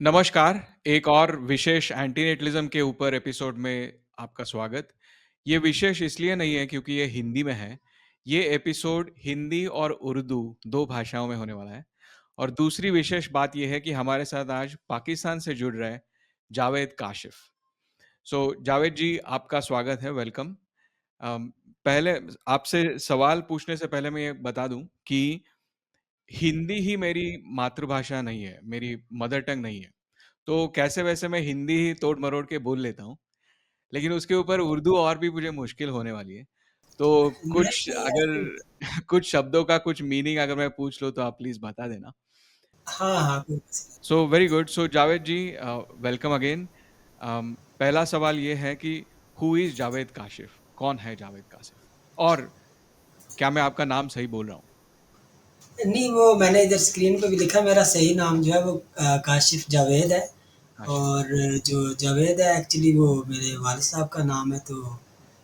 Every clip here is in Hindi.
नमस्कार, एक और विशेष एंटीनेटलिज्म के ऊपर एपिसोड में आपका स्वागत। ये विशेष इसलिए नहीं है क्योंकि ये हिंदी में है। ये एपिसोड हिंदी और उर्दू 2 भाषाओं में होने वाला है। और दूसरी विशेष बात ये है कि हमारे साथ आज पाकिस्तान से जुड़ रहे जावेद काशिफ़। जावेद जी, आपका स्वागत है, वेलकम। अम, पहले आपसे सवाल पूछने से पहले मैं ये बता दूँ कि हिंदी ही मेरी मातृभाषा नहीं है, मेरी मदर टंग नहीं है। तो कैसे-वैसे मैं हिंदी ही तोड़-मरोड़ के बोल लेता हूँ। लेकिन उसके ऊपर उर्दू और भी मुझे मुश्किल होने वाली है। तो कुछ नहीं अगर ऐसे। कुछ शब्दों का कुछ मीनिंग अगर मैं पूछ लूँ तो आप प्लीज़ बता देना। हाँ, हाँ, कोई मसला वेरी गुड। जावेद जी, वेलकम अगेन। पहला सवाल ये है कि हू इज़ जावेद काशिफ़? कौन है जावेद काशिफ़? और क्या मैं आपका नाम सही बोल रहा हूँ? नहीं, वो मैंने इधर स्क्रीन पे भी लिखा, मेरा सही नाम जो है वो काशिफ़ जावेद है। काशिफ़ और जावेद। जो जावेद है एक्चुअली वो मेरे वालिद साहब का नाम है। तो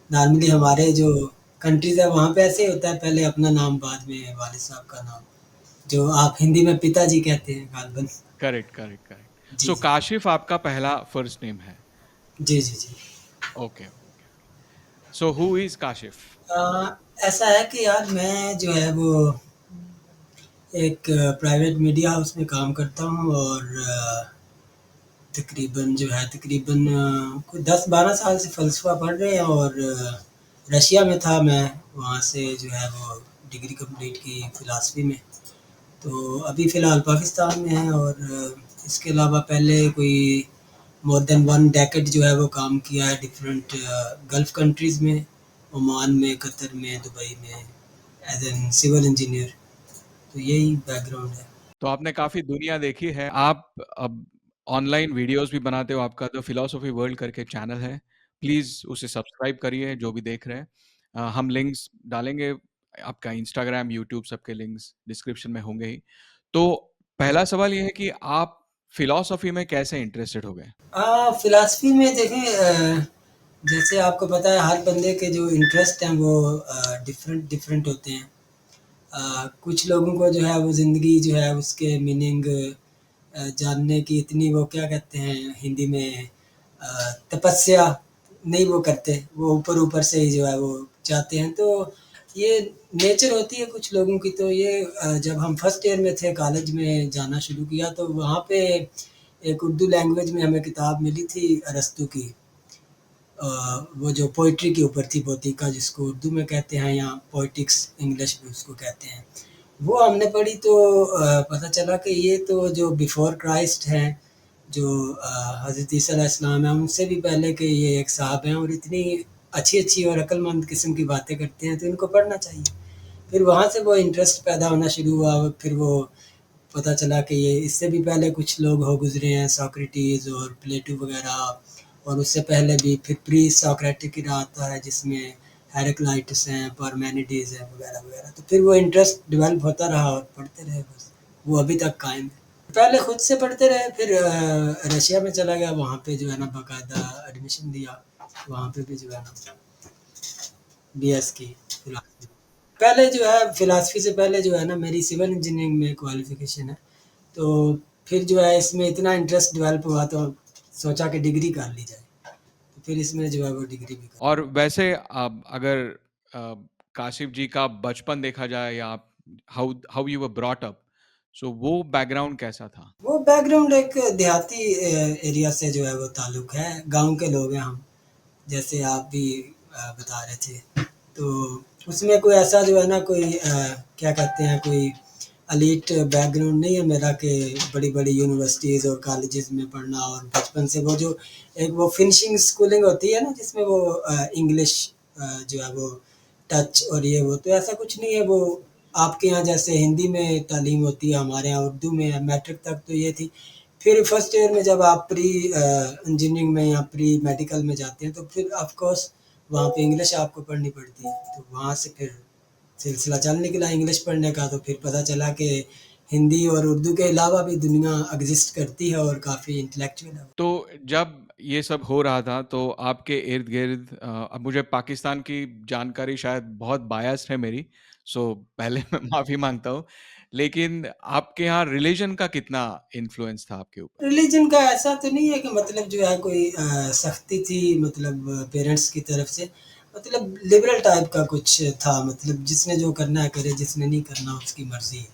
नॉर्मली हमारे जो कंट्रीज़ है वहाँ पे ऐसे ही होता है, पहले अपना नाम बाद में वालिद साहब का नाम, जो आप हिंदी में पिताजी कहते हैं गालिबन। Correct, correct, correct. जी, जी। काशिफ़ आपका पहला फर्स्ट नेम है। जी, जी, जी। Okay, okay, okay. Who is Kashif? ऐसा है कि यार मैं जो है वो एक प्राइवेट मीडिया हाउस में काम करता हूँ। और तकरीबन कोई 10-12 साल से फ़लसफ़ा पढ़ रहे हैं। और रशिया में था मैं, वहाँ से जो है वो डिग्री कंप्लीट की फ़िलासफ़ी में। तो अभी फ़िलहाल पाकिस्तान में हैं। और इसके अलावा पहले कोई मोर देन 1 डेकेड जो है वो काम किया है डिफरेंट गल्फ़ कंट्रीज़ में, ओमान में, कतर में, दुबई में एज़ एन सिविल इंजीनियर। तो यही बैकग्राउंड है। तो आपने काफ़ी दुनिया देखी है। आप अब ऑनलाइन वीडियोज़ भी बनाते हो, आपका द फिलॉसफी वर्ल्ड करके चैनल है। प्लीज़ उसे सब्सक्राइब करिए जो भी देख रहे हैं। हम लिंक्स डालेंगे, आपका इंस्टाग्राम, यूट्यूब सबके लिंक्स डिस्क्रिप्शन में होंगे ही। तो पहला सवाल ये है कि आप फिलॉसफी में कैसे इंटरेस्टेड हो गए? फ़िलॉसफ़ी में देखें, जैसे आपको पता है हर बंदे के जो इंटरेस्ट हैं वो डिफरेंट डिफरेंट होते हैं। कुछ लोगों को जो है वो ज़िंदगी जो है उसके मीनिंग जानने की इतनी वो क्या कहते हैं हिंदी में तपस्या नहीं वो करते, वो ऊपर-ऊपर से ही जो है वो चाहते हैं। तो ये नेचर होती है कुछ लोगों की। तो ये जब हम फर्स्ट ईयर में थे कॉलेज में जाना शुरू किया तो वहाँ पे एक उर्दू लैंग्वेज में हमें किताब मिली थी अरस्तू की। वो जो पोएट्री के ऊपर थी, पोथिका जिसको उर्दू में कहते हैं या पोएटिक्स इंग्लिश में उसको कहते हैं। वो हमने पढ़ी तो पता चला कि ये तो जो बिफ़ोर क्राइस्ट हैं, जो हज़रत ईसा अलैहिस्सलाम हैं, उनसे भी पहले के ये एक साहब हैं और इतनी अच्छी-अच्छी और अक्लमंद किस्म की बातें करते हैं, तो इनको पढ़ना चाहिए। फिर वहाँ से वो इंटरेस्ट पैदा होना शुरू हुआ। फिर वो पता चला कि ये इससे भी पहले कुछ लोग हो गुज़रे हैं, सोक्रेटिस और प्लेटो वग़ैरह। और उससे पहले भी फिर प्री सोक्रेटिक एरा आता है जिसमें हेराक्लाइटस हैं, पार्मेनिडेज़ हैं वग़ैरह-वग़ैरह। तो फिर वो इंटरेस्ट डेवलप होता रहा और पढ़ते रहे बस, वो अभी तक कायम है। पहले खुद से पढ़ते रहे, फिर रशिया में चला गया, वहाँ पे जो है ना बाकायदा एडमिशन लिया, वहाँ पे भी जो है ना बीएस की फ़िलॉसफ़ी। पहले जो है फ़िलॉसफ़ी से पहले जो है ना मेरी सिविल इंजीनियरिंग में क्वालिफ़िकेशन है। तो फिर जो है इसमें इतना इंटरेस्ट डेवलप हुआ तो सोचा कि डिग्री कर ली जाए। तो फिर इसमें जो है वो डिग्री भी कर। और वैसे अगर काशिफ़ जी का बचपन देखा जाए या आप how how you were brought up, वो बैकग्राउंड कैसा था? वो बैकग्राउंड एक देहाती एरिया से जो है वो ताल्लुक़ है, गाँव के लोग हैं हम, जैसे आप भी बता रहे थे। तो उसमें कोई ऐसा जो है ना कोई क्या कहते हैं कोई एलीट बैकग्राउंड नहीं है मेरा कि बड़ी-बड़ी यूनिवर्सिटीज़ और कॉलेजेस में पढ़ना। और बचपन से वो जो एक वो फिनिशिंग स्कूलिंग होती है ना जिसमें वो इंग्लिश जो है वो टच और ये वो, तो ऐसा कुछ नहीं है। वो आपके यहाँ जैसे हिंदी में तालीम होती है, हमारे यहाँ उर्दू में है, मैट्रिक तक तो ये थी। फिर फर्स्ट ईयर में जब आप प्री इंजीनियरिंग में या प्री मेडिकल में जाते हैं तो फिर ऑफ कोर्स वहाँ पे इंग्लिश आपको पढ़नी पड़ती है। तो वहाँ से फिर सिलसिला चल निकला इंग्लिश पढ़ने का। तो फिर पता चला कि हिंदी और उर्दू के अलावा भी दुनिया एग्ज़िस्ट करती है और काफ़ी इंटेलेक्चुअल है। तो जब ये सब हो रहा था तो आपके इर्द-गिर्द अब मुझे पाकिस्तान की जानकारी शायद बहुत बायस्ड है मेरी, पहले मैं माफ़ी माँगता हूँ। लेकिन आपके यहाँ रिलिजन का कितना इन्फ्लुएंस था आपके ऊपर? रिलीजन का ऐसा तो नहीं है कि मतलब जो है कोई सख्ती थी मतलब पेरेंट्स की तरफ से। मतलब लिबरल टाइप का कुछ था मतलब जिसने जो करना है करे, जिसने नहीं करना उसकी मर्ज़ी है।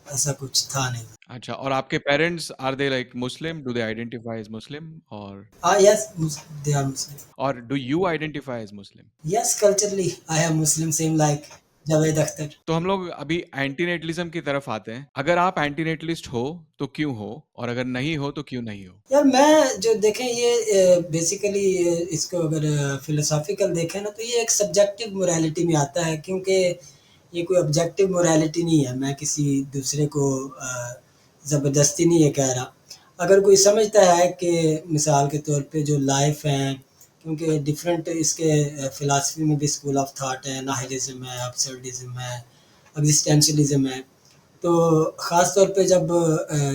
ऐसा कुछ था नहीं। अच्छा, और आपके parents are they like Muslim? Do they identify as Muslim और यस दे आर मुस्लिम। और do you identify as Muslim? Yes culturally I am Muslim same like Javed Akhtar. तो हम लोग अभी एंटी-नेटलिज़्म की तरफ आते हैं। अगर आप एंटी-नेटलिस्ट हो, तो क्यों हो? और अगर नहीं हो, तो क्यों नहीं हो? यार मैं जो देखें ये बेसिकली इसको अगर फिलोसॉफिकल देखें ना तो ये एक सब्जेक्टिव मोरालिटी में आता है क्योंकि ये कोई ऑब्जेक्टिव मोरालिटी नहीं है। मैं किसी दूसरे को ज़बरदस्ती नहीं ये कह रहा। अगर कोई समझता है कि मिसाल के तौर पे जो लाइफ है क्योंकि डिफरेंट इसके फ़िलॉसफी में भी स्कूल ऑफ थॉट है, नाहिलिज़्म है, अब्सर्डिज़्म है, एक्जिस्टेंशियलिज़्म है। तो ख़ास तौर पे जब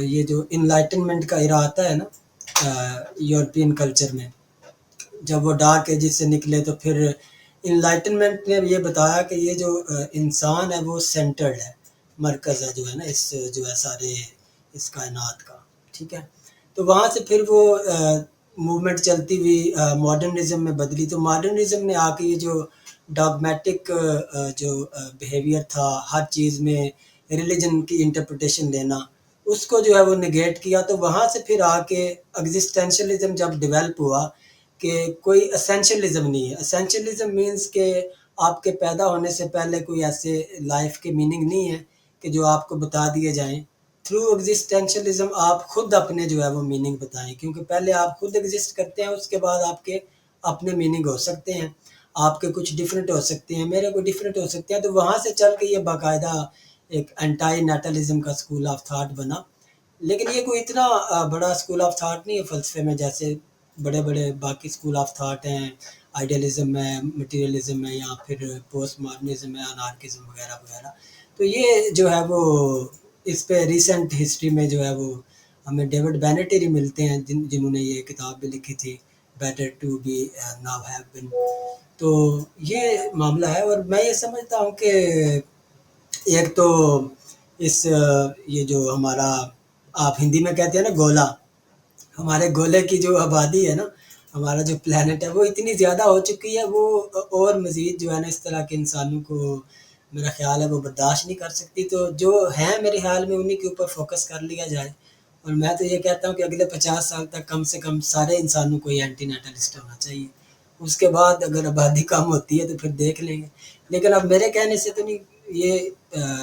ये जो एनलाइटनमेंट का एरा आता है ना यूरोपियन कल्चर में, जब वो डार्क एजेस से निकले तो फिर एनलाइटनमेंट ने ये बताया कि ये जो इंसान है वो सेंटर्ड है, मरकज़ है जो है ना इस जो है सारे इस कायनात का, ठीक है? तो वहाँ से फिर वो मूवमेंट चलती हुई मॉडर्निज़्म में बदली, तो मॉडर्निज़्म ने आके ये जो डॉगमैटिक जो बिहेवियर था, हर चीज़ में रिलिजन की इंटरप्रिटेशन लेना, उसको जो है वो नेगेट किया। तो वहाँ से फिर आके एक्जिस्टेंशियलिज़्म जब डेवलप हुआ कि कोई एसेंशियलिज़्म नहीं है। एसेंशियलिज़्म मीन्स कि आपके पैदा होने से पहले कोई ऐसे लाइफ़ के मीनिंग नहीं है कि जो आपको बता दिए जाएँ। थ्रू एक्जिस्टेंशियलिज़्म आप खुद अपने जो है वो मीनिंग बताएँ क्योंकि पहले आप खुद एग्ज़िस्ट करते हैं, उसके बाद आपके अपने मीनिंग हो सकते हैं। आपके कुछ डिफरेंट हो सकते हैं, मेरे कोई डिफरेंट हो सकते हैं। तो वहाँ से चल के ये बाकायदा एक एंटी नेटलिज़्म का स्कूल ऑफ थॉट बना। लेकिन ये कोई इतना बड़ा स्कूल ऑफ थॉट नहीं है फ़लसफ़े में जैसे बड़े-बड़े बाकी स्कूल ऑफ थॉट हैं, आइडियलिज़्म है, मटीरियलिज़्म है या फिर पोस्ट मॉडर्निज़्म है, अनार्किज़्म वगैरह-वगैरह। तो ये जो है वो इस पे रिसेंट हिस्ट्री में जो है वो हमें डेविड बेनेट ही मिलते हैं जिन्होंने ये किताब भी लिखी थी, better to be now have been. तो ये मामला है और मैं ये समझता हूँ कि एक तो इस ये जो हमारा आप हिंदी में कहते हैं ना गोला, हमारे गोले की जो आबादी है ना, हमारा जो प्लैनेट है वो इतनी ज़्यादा हो चुकी है वो और मज़ीद जो है ना इस तरह के इंसानों को मेरा ख़्याल है वो बर्दाश्त नहीं कर सकती। तो जो हैं मेरे ख़्याल में उन्हीं के ऊपर फ़ोकस कर लिया जाए। और मैं तो ये कहता हूँ कि अगले 50 साल तक कम से कम सारे इंसानों को ये एंटी नेटलिस्ट होना चाहिए। उसके बाद अगर आबादी कम होती है तो फिर देख लेंगे। लेकिन अब मेरे कहने से तो नहीं ये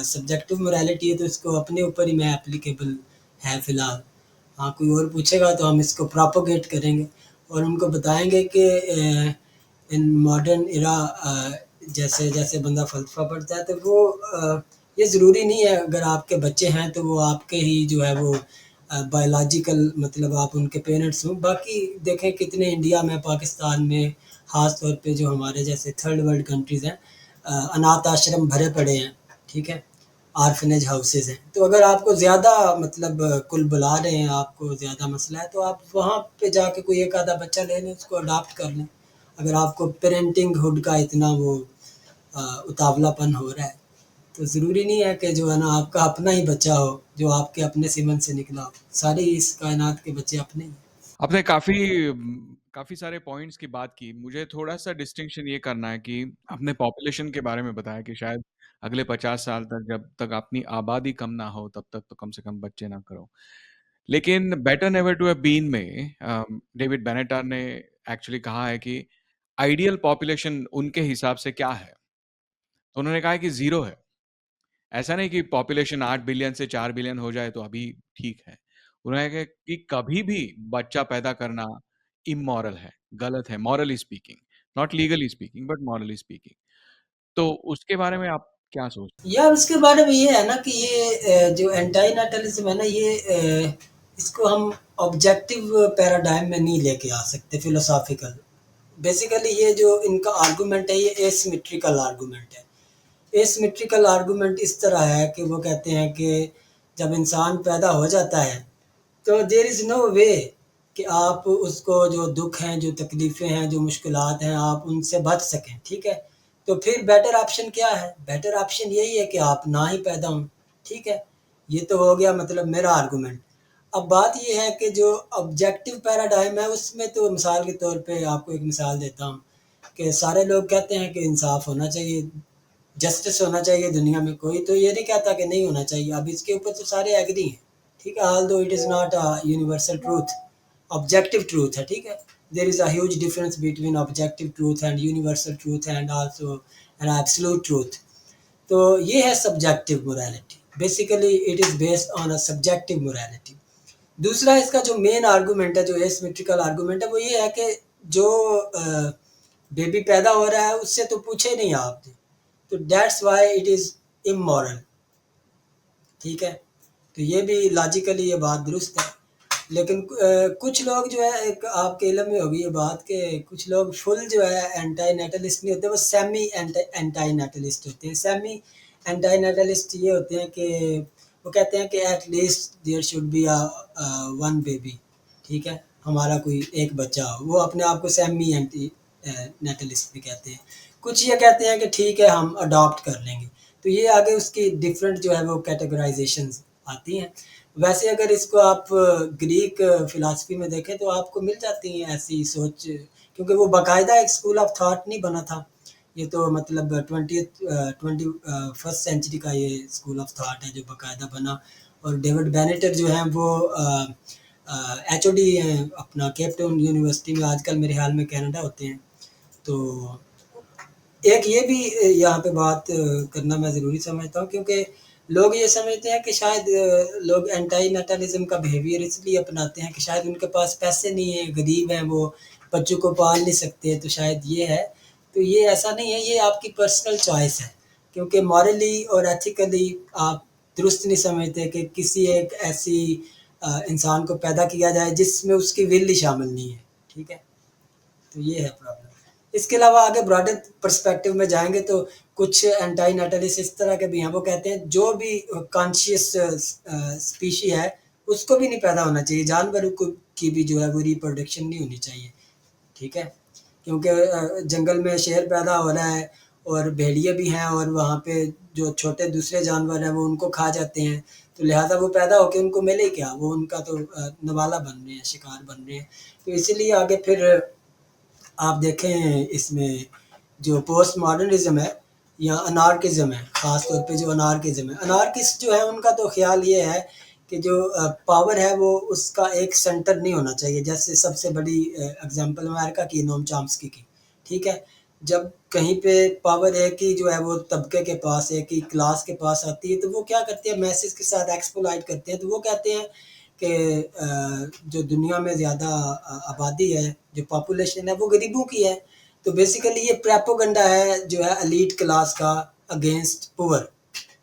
सब्जेक्टिव मोरालिटी है तो इसको अपने ऊपर ही मैं एप्लीकेबल है फ़िलहाल। हाँ, कोई और पूछेगा तो हम इसको प्रोपेगेट करेंगे और उनको बताएँगे कि इन मॉडर्न एरा जैसे-जैसे बंदा फ़लसफ़ा पढ़ता है तो वो ये ज़रूरी नहीं है अगर आपके बच्चे हैं तो वो आपके ही जो है वो बायोलॉजिकल मतलब आप उनके पेरेंट्स हों। बाकी देखें कितने इंडिया में, पाकिस्तान में, ख़ास तौर पे जो हमारे जैसे थर्ड वर्ल्ड कंट्रीज़ हैं अनाथ आश्रम भरे पड़े हैं, ठीक है? ऑर्फनेज हाउसेज़ हैं। तो अगर आपको ज़्यादा मतलब कुल बुला रहे हैं, आपको ज़्यादा मसला है, तो आप वहाँ पे जाके कोई एक आधा बच्चा ले लें, उसको अडॉप्ट कर लें। अगर आपको पेरेंटिंग हुड का इतना वो उतावलापन हो रहा है, तो ज़रूरी नहीं है कि जो है ना आपका अपना ही बच्चा हो, जो आपके अपने सीमन से निकला हो। सारी इस कायनात के बच्चे अपने ही हैं। आपने काफ़ी सारे पॉइंट्स की बात की। मुझे थोड़ा-सा डिस्टिंक्शन ये करना है कि आपने पॉपुलेशन के बारे में बताया कि शायद अगले 50 साल तक जब तक अपनी आबादी कम ना हो, तब तक तो कम से कम बच्चे ना करो। लेकिन better never to have been में डेविड बेनेटर ने एक्चुअली कहा है कि आइडियल पॉपुलेशन उनके हिसाब से क्या है? तो उन्होंने कहा है कि 0 है। ऐसा नहीं कि पॉपुलेशन 8 बिलियन से 4 बिलियन हो जाए तो अभी ठीक है। उन्होंने कहा कि कभी भी बच्चा पैदा करना इमोरल है, गलत है, morally speaking, not legally speaking but morally speaking. तो उसके बारे में आप क्या सोचते हैं? यार उसके बारे में ये है ना कि ये जो एंटी नेटलिज्म है ना ये इसको हम ऑब्जेक्टिव पैराडाइम में नहीं लेके आ सकते फिलोसॉफिकल। बेसिकली ये जो इनका आर्गुमेंट है ये एसिमेट्रिकल आर्गुमेंट है। एसिमेट्रिकल आर्गुमेंट इस तरह है कि वो कहते हैं कि जब इंसान पैदा हो जाता है तो देयर इज़ नो वे कि आप उसको जो दुःख हैं, जो तकलीफ़ें हैं, जो मुश्किलात हैं, आप उनसे बच सकें, ठीक है? तो फिर बेटर ऑप्शन क्या है? बेटर ऑप्शन यही है कि आप ना ही पैदा हों, ठीक है? ये तो हो गया मतलब मेरा आर्गुमेंट। अब बात ये है कि जो ऑब्जेक्टिव पैराडाइम है उसमें तो मिसाल के तौर पे आपको एक मिसाल देता हूँ कि सारे लोग कहते हैं कि इंसाफ होना चाहिए, जस्टिस होना चाहिए दुनिया में, कोई तो ये नहीं कहता कि नहीं होना चाहिए। अब इसके ऊपर तो सारे एग्री हैं, ठीक है, although it is not a universal truth, objective truth है, ठीक है। There is a huge difference between objective truth and universal truth and also an absolute truth. तो ये है subjective morality, basically it is based on a subjective morality. दूसरा इसका जो मेन आर्गुमेंट है, जो एसिमेट्रिकल आर्गुमेंट है, वो ये है कि जो बेबी पैदा हो रहा है उससे तो पूछे नहीं आपने, तो that's why it is immoral, ठीक है। तो ये भी लॉजिकली ये बात दुरुस्त है। लेकिन कुछ लोग जो है, एक आपके इल्म में होगी ये बात कि कुछ लोग फुल जो है एंटी नेटलिस्ट नहीं होते, वो सेमी एंटी नेटलिस्ट होते हैं। सेमी एंटी नेटलिस्ट ये होते हैं कि वो कहते हैं कि at least there should be a one baby, ठीक है, हमारा कोई एक बच्चा हो, वो अपने आप को सेमी एंटी नेटलिस्ट भी कहते हैं। कुछ ये कहते हैं कि ठीक है हम अडॉप्ट कर लेंगे। तो ये आगे उसकी डिफरेंट जो है वो कैटेगराइजेशंस आती हैं। वैसे अगर इसको आप ग्रीक फ़िलॉसफ़ी में देखें तो आपको मिल जाती हैं ऐसी सोच, क्योंकि वो बाकायदा एक स्कूल ऑफ थॉट नहीं बना था। ये तो मतलब 21st सेंचुरी का ये स्कूल ऑफ थॉट है जो बाकायदा बना। और डेविड बेनेटर जो हैं वो एचओडी हैं अपना केप टाउन यूनिवर्सिटी में, आजकल मेरे ख्याल में कनाडा होते हैं। तो एक ये भी यहाँ पे बात करना मैं ज़रूरी समझता हूँ, क्योंकि लोग ये समझते हैं कि शायद लोग एंटी नेटलिज्म का बिहेवियर इसलिए अपनाते हैं कि शायद उनके पास पैसे नहीं है, गरीब हैं, वो बच्चों को पाल नहीं सकते, तो शायद ये है। तो ये ऐसा नहीं है, ये आपकी पर्सनल चॉइस है, क्योंकि मॉरली और एथिकली आप दुरुस्त नहीं समझते कि किसी एक ऐसी इंसान को पैदा किया जाए जिसमें उसकी विल ही शामिल नहीं है, ठीक है। तो ये है प्रॉब्लम। इसके अलावा आगे ब्रॉडर पर्सपेक्टिव में जाएँगे तो कुछ एंटी नेटलिस्ट इस तरह के भी हैं, वो कहते हैं जो भी कॉन्शियस स्पीशी है उसको भी नहीं पैदा होना चाहिए, जानवरों को की भी जो है वो रिप्रोडक्शन नहीं होनी चाहिए, ठीक है। क्योंकि जंगल में शेर पैदा हो रहा है और भेड़िए भी हैं, और वहाँ पे जो छोटे दूसरे जानवर हैं वो उनको खा जाते हैं, तो लिहाज़ा वो पैदा होके उनको मिले क्या? वो उनका तो नवाला बन रहे हैं, शिकार बन रहे हैं। तो इसीलिए आगे फिर आप देखें इसमें जो पोस्ट मॉडर्निज़्म है या अनार्किज़्म है, ख़ास तौर पे जो अनार्किज़्म है, अनार्किस्ट जो है उनका तो ख़्याल ये है कि जो पावर है वो उसका एक सेंटर नहीं होना चाहिए। जैसे सबसे बड़ी एग्ज़ाम्पल अमेरिका की, नोम चॉम्स्की की, ठीक है? जब कहीं पे पावर एक ही जो है वो तबके के पास, एक ही क्लास के पास आती है, तो वो क्या करते हैं, मैसेज के साथ एक्सप्लॉइट करते हैं। तो वो कहते हैं कि जो दुनिया में ज़्यादा आबादी है, जो पॉपुलेशन है वो गरीबों की है। तो बेसिकली ये प्रोपेगेंडा है जो है एलीट क्लास का अगेंस्ट पुअर,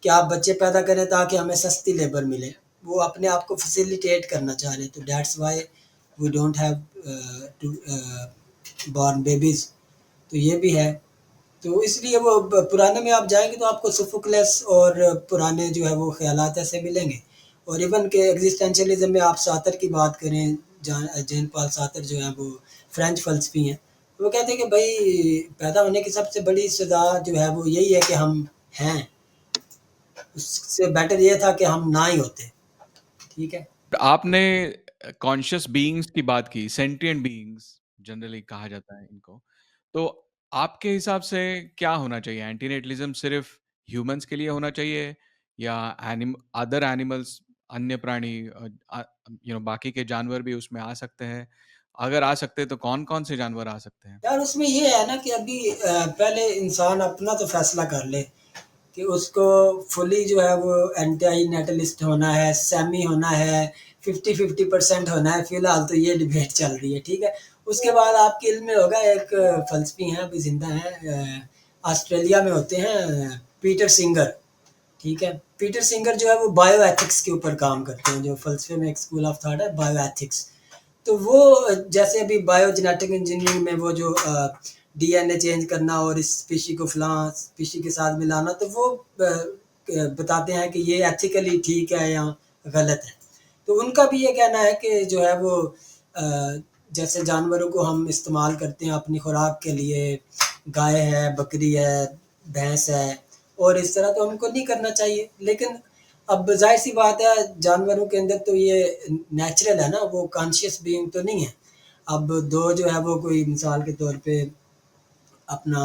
कि आप बच्चे पैदा करें ताकि हमें सस्ती लेबर मिले। वो अपने आप को फैसिलिटेट करना चाह रहे हैं, तो that's why we don't have to born babies. तो ये भी है। तो इसलिए वो पुराने में आप जाएँगे तो आपको सोफोक्लेस और पुराने जो है वो ख़यालात ऐसे मिलेंगे। और इवन के एक्जिस्टेंशियलिज़्म में आप सातर की बात करें, जैन पॉल सातर जो हैं वो फ्रेंच फ़लसफ़ी हैं। वो कहते हैं कि भई पैदा होने की सबसे बड़ी सज़ा जो है वो यही है कि हम हैं। उससे बेटर ये था कि हम ना ही होते, ठीक है? आपने कॉन्शियस बीइंग्स की बात की, सेंटिएंट बीइंग्स जनरली कहा जाता है इनको। तो आपके हिसाब से क्या होना चाहिए? एंटीनेटलिज़्म सिर्फ़ ह्यूमन्स के लिए होना चाहिए या अदर एनिमल्स, अन्य प्राणी बाकी के जानवर भी उसमें आ सकते हैं? अगर आ सकते हैं तो कौन-कौन से जानवर आ सकते हैं? यार उसमें ये है ना कि अभी पहले इंसान अपना तो फ़ैसला कर ले कि उसको फुली जो है वो एंटी नेटलिस्ट होना है, सेमी होना है, 50-50% होना है। फ़िलहाल तो ये डिबेट चल रही है, ठीक है? उसके बाद आपके इल्म में होगा, एक फ़लसफ़ी हैं, अभी ज़िंदा हैं, ऑस्ट्रेलिया में होते हैं, पीटर सिंगर, ठीक है? पीटर सिंगर जो है वो बायो एथिक्स के ऊपर काम करते हैं, जो फ़लसफ़े में एक स्कूल ऑफ थॉट है बायो एथिक्स। तो वो जैसे अभी बायोजेनेटिक इंजीनियरिंग में वो जो डीएनए चेंज करना और इस स्पीशी को फलां स्पीशी के साथ मिलाना, तो वो बताते हैं कि ये एथिकली ठीक है या गलत है। तो उनका भी ये कहना है कि जो है वो जैसे जानवरों को हम इस्तेमाल करते हैं अपनी खुराक के लिए, गाय है, बकरी है, भैंस है, और इस तरह तो हमको नहीं करना चाहिए। लेकिन अब ज़ाहिर-सी बात है जानवरों के अंदर तो ये नेचुरल है ना, वो कॉन्शियस बीइंग तो नहीं है। अब 2 जो है वो कोई मिसाल के तौर पे अपना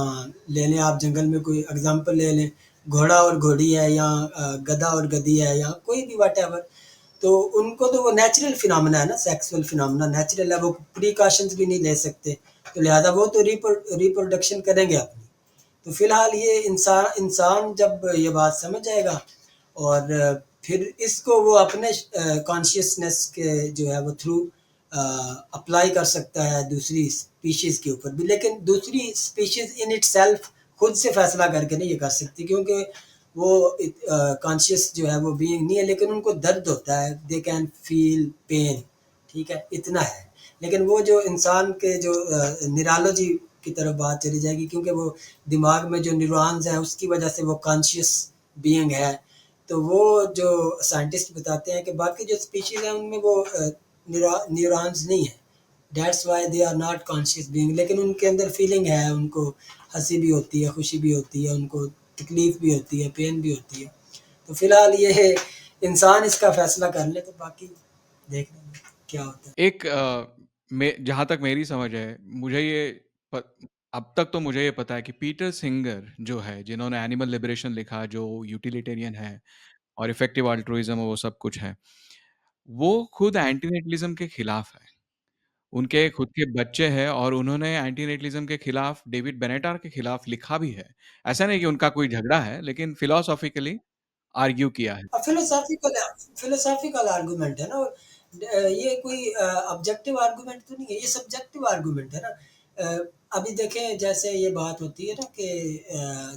ले लें आप जंगल में कोई एग्ज़ाम्पल ले लें, घोड़ा और घोड़ी है या गधा और गधी है या कोई भी व्हाटएवर, तो उनको तो वो नेचुरल फिनोमेना है ना, सेक्सुअल फिनोमेना नेचुरल है, वो प्रिकॉशंस भी नहीं ले सकते, तो लिहाज़ा वो तो रिप्रोडक्शन करेंगे अपनी। तो फिलहाल ये इंसान इंसान जब ये बात समझ जाएगा और फिर इसको वो अपने कॉन्शियसनेस के जो है वो थ्रू अप्लाई कर सकता है दूसरी स्पीशीज के ऊपर भी, लेकिन दूसरी स्पीशीज इन इट सेल्फ खुद से फैसला करके नहीं ये कर सकती, क्योंकि वो कॉन्शियस जो है वो बीइंग नहीं है, लेकिन उनको दर्द होता है, दे कैन फील पेन, ठीक है, इतना है। लेकिन वो जो इंसान के जो निरालोजी की तरफ बात चली जाएगी, क्योंकि वो दिमाग में जो न्यूरॉन्स हैं उसकी वजह से वो कॉन्शियस बीइंग है। तो वो जो साइंटिस्ट बताते हैं कि बाकी जो स्पीशीज हैं उनमें वो न्यूरॉन्स नहीं है, that's why they are not conscious being, लेकिन उनके अंदर फीलिंग है, उनको हंसी भी होती है, खुशी भी होती है, उनको तकलीफ भी होती है, पेन भी होती है। तो फिलहाल ये इंसान इसका फैसला कर ले, तो बाकी देख लेंगे क्या होता है। एक मैं जहाँ तक मेरी समझ है, मुझे ये प अब तक तो मुझे ये पता है कि पीटर सिंगर जो है, जिन्होंने एनिमल लिबरेशन लिखा, जो यूटिलिटेरियन है और इफेक्टिव अल्ट्रुइज़्म वो सब कुछ है, वो खुद एंटीनेटलिज़्म के खिलाफ है। उनके खुद के बच्चे हैं और उन्होंने एंटीनेटलिज़्म के खिलाफ डेविड बेनेटार के खिलाफ लिखा भी है। ऐसा नहीं कि उनका कोई झगड़ा है, लेकिन फिलॉसॉफिकली आर्ग्यू किया है। फिलोसॉफिकल आर्गुमेंट है ना, और ये कोई ऑब्जेक्टिव आर्गुमेंट तो नहीं है, ये सब्जेक्टिव आर्गुमेंट है ना। अभी देखें जैसे ये बात होती है ना कि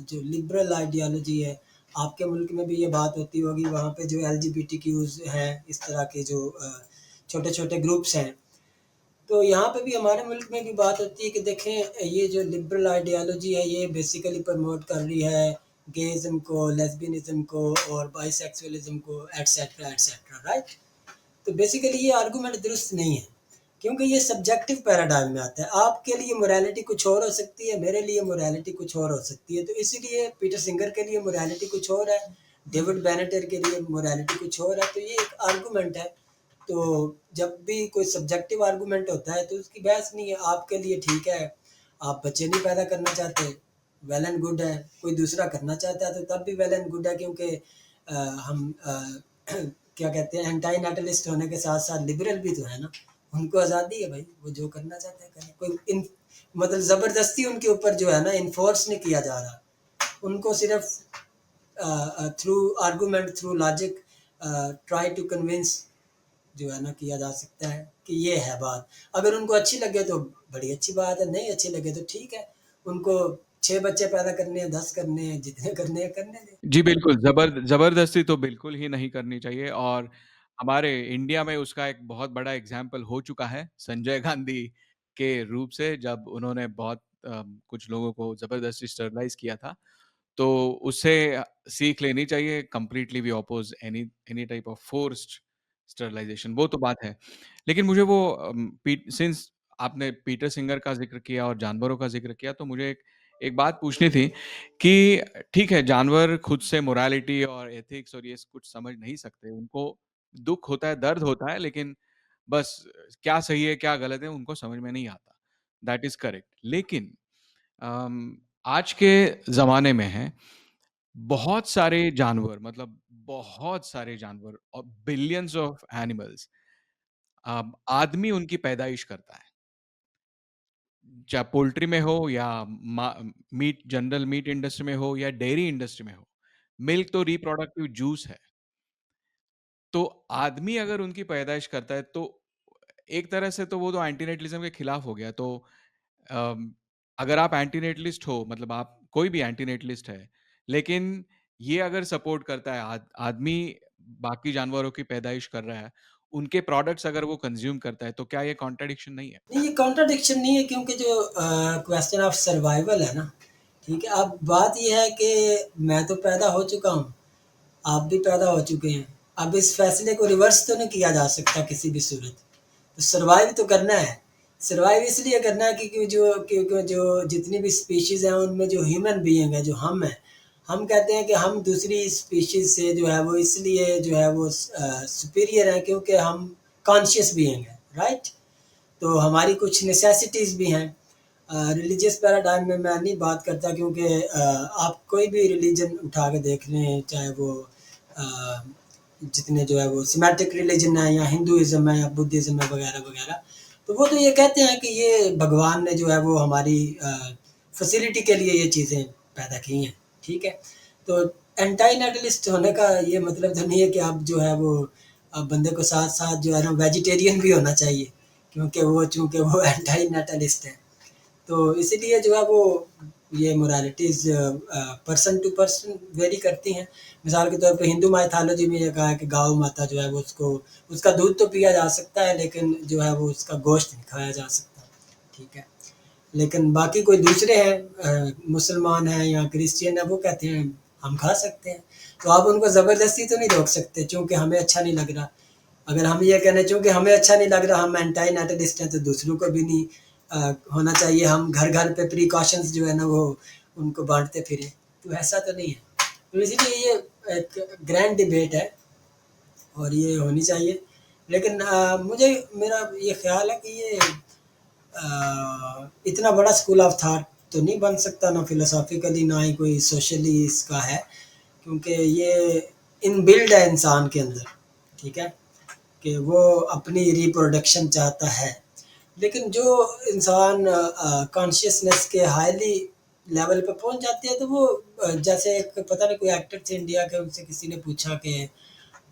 जो लिबरल आइडियोलॉजी है, आपके मुल्क में भी ये बात होती होगी, वहाँ पे जो एलजीबीटीक्यूज हैं, इस तरह के जो छोटे छोटे ग्रुप्स हैं, तो यहाँ पे भी हमारे मुल्क में भी बात होती है कि देखें ये जो लिबरल आइडियोलॉजी है ये बेसिकली प्रमोट कर रही है गेज़म को, लेस्बियनिज़्म को और बाइसेक्सुअलिज़्म को, एटसेट्रा एटसेट्रा, राइट? तो बेसिकली ये आर्गुमेंट दुरुस्त नहीं है, क्योंकि ये सब्जेक्टिव पैराडाइम में आता है। आपके लिए मोरालिटी कुछ और हो सकती है, मेरे लिए मोरालिटी कुछ और हो सकती है, तो इसीलिए पीटर सिंगर के लिए मोरालिटी कुछ और है, डेविड बेनेटर के लिए मोरालिटी कुछ और है, तो ये एक आर्गुमेंट है। तो जब भी कोई सब्जेक्टिव आर्गुमेंट होता है तो उसकी बहस नहीं है, आपके लिए ठीक है, आप बच्चे नहीं पैदा करना चाहते, वेल एंड गुड है, कोई दूसरा करना चाहता है तो तब भी वेल एंड गुड है, क्योंकि हम क्या कहते हैं, एंटी नेटलिस्ट होने के साथ साथ लिबरल भी तो है ना, उनको आज़ादी है भाई, वो जो करना चाहते हैं करें, कोई इन मतलब ज़बरदस्ती उनके ऊपर जो है ना इन्फोर्स नहीं किया जा रहा, उनको सिर्फ through argument, through logic try to convince जो है ना किया जा सकता है कि ये है बात। अगर उनको अच्छी लगे तो बड़ी अच्छी बात है, नहीं अच्छी लगे तो ठीक है, उनको 6 बच्चे पैदा करने हैं, 10 करने हैं, जितने करने हैं करने दें। जी, बिल्कुल, ज़बरदस्ती तो बिल्कुल ही नहीं करनी चाहिए और हमारे इंडिया में उसका एक बहुत बड़ा एग्ज़ाम्पल हो चुका है, संजय गांधी के रूप से जब उन्होंने बहुत कुछ लोगों को ज़बरदस्ती स्टरलाइज़ किया था। तो उससे सीख लेनी चाहिए, completely we oppose any any type of forced sterilisation, वो तो बात है। लेकिन मुझे वो सिंस आपने पीटर सिंगर का ज़िक्र किया और जानवरों का ज़िक्र किया, तो मुझे एक एक बात पूछनी थी कि ठीक है, जानवर खुद से मोरालिटी और एथिक्स और ये कुछ समझ नहीं सकते, उनको दुःख होता है, दर्द होता है, लेकिन बस क्या सही है, क्या गलत है, उनको समझ में नहीं आता। That is correct. लेकिन अम, आज के ज़माने में है, बहुत सारे जानवर मतलब बहुत सारे जानवर और बिलियंस ऑफ एनिमल्स आदमी उनकी पैदाइश करता है। चाहे पोल्ट्री में हो या मा मीट जनरल मीट इंडस्ट्री में हो या डेयरी इंडस्ट्री में हो। मिल्क तो रिप्रोडक्टिव जूस है। तो आदमी अगर उनकी पैदाइश करता है तो एक तरह से तो वो तो एंटीनेटलिज्म के खिलाफ हो गया। तो अम, अगर आप एंटीनेटलिस्ट हो मतलब आप कोई भी एंटीनेटलिस्ट है, लेकिन ये अगर सपोर्ट करता है आदमी बाकी जानवरों की पैदाइश कर रहा है, उनके प्रोडक्ट्स अगर वो कंज़्यूम करता है, तो क्या ये कॉन्ट्रडिक्शन नहीं है? नहीं, ये कॉन्ट्राडिक्शन नहीं है, क्योंकि जो क्वेश्चन ऑफ सर्वाइवल है ना, ठीक है? अब बात ये है कि मैं तो पैदा हो चुका हूँ, आप भी पैदा हो चुके हैं। अब इस फैसले को रिवर्स तो नहीं किया जा सकता किसी भी सूरत। तो सर्वाइव तो करना है। सर्वाइव इसलिए करना है क्योंकि जो जितनी भी स्पीशीज़ हैं उनमें जो ह्यूमन बीइंग है, जो हम हैं, हम कहते हैं कि हम दूसरी स्पीशीज़ से जो है वो इसलिए जो है वो सुपीरियर हैं क्योंकि हम कॉन्शियस बीइंग हैं, राइट? तो हमारी कुछ नेसेसिटीज़ भी हैं। रिलीजियस पैराडाइम में मैं नहीं बात करता क्योंकि आप कोई भी रिलीजन उठा के देख लें, चाहे वो अ, जितने जो है वो सिमेटिक रिलीजन है या हिंदुइज़्म है या बुद्धिज़्म है वगैरह-वगैरह, तो वो तो ये कहते हैं कि ये भगवान ने जो है वो हमारी फैसिलिटी के लिए ये चीज़ें पैदा की हैं, ठीक है? तो एंटी नेटलिस्ट होने का ये मतलब तो नहीं है कि आप जो है वो बंदे को साथ-साथ जो है ना वेजिटेरियन भी होना चाहिए, क्योंकि वो चूँकि वो एंटी नेटलिस्ट है। तो इसीलिए जो है वो ये moralities person to person vary करती हैं। मिसाल के तौर पे हिंदू माइथोलॉजी में ये कहा है कि गौ माता जो है वो उसको उसका दूध तो पिया जा सकता है लेकिन जो है वो उसका गोश्त नहीं खाया जा सकता, ठीक है? लेकिन बाकी कोई दूसरे हैं मुसलमान हैं या क्रिश्चियन है वो कहते हैं हम खा सकते हैं। तो आप उनको ज़बरदस्ती तो नहीं रोक सकते चूँकि हमें अच्छा नहीं लग रहा। अगर हम ये कह रहे हैं चूँकि हमें अच्छा नहीं लग रहा हम एंटी नेटलिस्ट हैं तो दूसरों को भी नहीं होना चाहिए हम घर-घर पे प्रिकॉशंस जो है ना वो उनको बाँटते फिरें, तो ऐसा तो नहीं है। तो इसीलिए ये एक ग्रैंड डिबेट है और ये होनी चाहिए। लेकिन मुझे मेरा ये ख़्याल है कि ये इतना बड़ा स्कूल ऑफ थॉट तो नहीं बन सकता ना फिलोसॉफिकली ना ही कोई सोशली इसका है क्योंकि ये इनबिल्ड है इंसान के अंदर, ठीक है? कि वो अपनी रिप्रोडक्शन चाहता है। लेकिन जो इंसान कॉन्शियसनेस के हाईली लेवल पे पहुंच जाती है तो वो जैसे एक पता नहीं कोई एक्टर थे इंडिया के उनसे किसी ने पूछा कि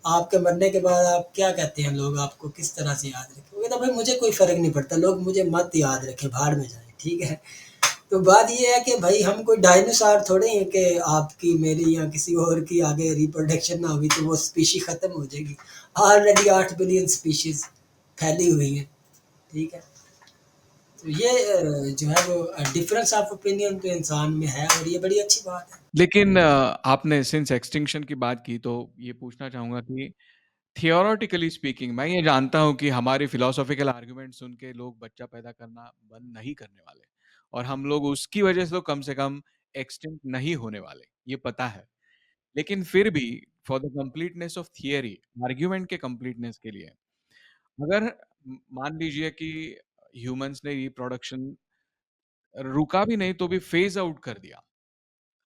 आपके मरने के बाद आप क्या कहते हैं लोग आपको किस तरह से याद रखें? वो कहता भाई मुझे कोई फ़र्क नहीं पड़ता, लोग मुझे मत याद रखें, भाड़ में जाएँ, ठीक है? तो बात ये है कि भाई हम कोई डायनासोर थोड़े हैं कि आपकी, मेरी या किसी और की आगे रिप्रोडक्शन ना हुई तो वो स्पीशी खत्म हो जाएगी। ऑलरेडी 8 बिलियन स्पीशीज़ फैली हुई हैं, ठीक है? तो ये जो है वो डिफरेंस ऑफ ओपिनियन तो इंसान में है और ये बड़ी अच्छी बात है। लेकिन आपने सिंस एक्सटिंक्शन की बात की तो ये पूछना चाहूँगा कि थियोरेटिकली स्पीकिंग मैं ये जानता हूँ कि हमारे फिलोसॉफिकल आर्गुमेंट सुन के लोग बच्चा पैदा करना बंद नहीं करने वाले और हम लोग उसकी वजह से कम एक्सटिंक्ट नहीं होने वाले, ये पता है। लेकिन फिर भी for the completeness of theory, argument के कंप्लीटनेस के लिए अगर मान लीजिए कि ह्यूमंस ने रिप्रोडक्शन रुका भी नहीं तो भी फेज आउट कर दिया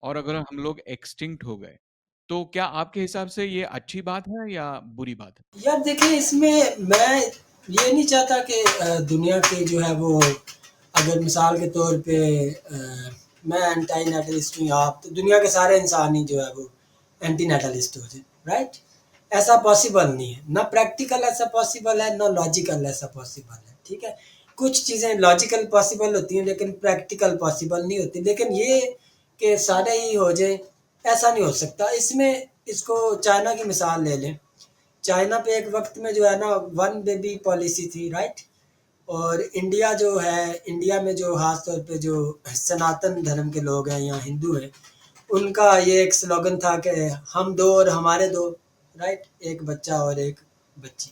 और अगर हम लोग एक्सटिंक्ट हो गए, तो क्या आपके हिसाब से ये अच्छी बात है या बुरी बात है? यार देखिए इसमें मैं ये नहीं चाहता कि दुनिया की जो है वो अगर मिसाल के तौर पे मैं एंटी नेटलिस्ट हूँ आप तो दुनिया के सारे इंसान ही जो है वो एंटी नेटलिस्ट हो जाए, राइट? ऐसा पॉसिबल नहीं है, ना प्रैक्टिकल ऐसा पॉसिबल है ना लॉजिकल ऐसा पॉसिबल है, ठीक है? कुछ चीज़ें लॉजिकल पॉसिबल होती हैं लेकिन प्रैक्टिकल पॉसिबल नहीं होती, लेकिन ये कि सारे ही हो जाए ऐसा नहीं हो सकता। इसमें इसको चाइना की मिसाल ले लें। चाइना पे एक वक्त में जो है ना वन बेबी पॉलिसी थी, राइट? और इंडिया जो है इंडिया में जो खास तौर पे जो सनातन धर्म के लोग हैं या हिंदू हैं उनका ये एक स्लोगन था कि हम दो और हमारे दो, राइट? एक बच्चा और एक बच्ची।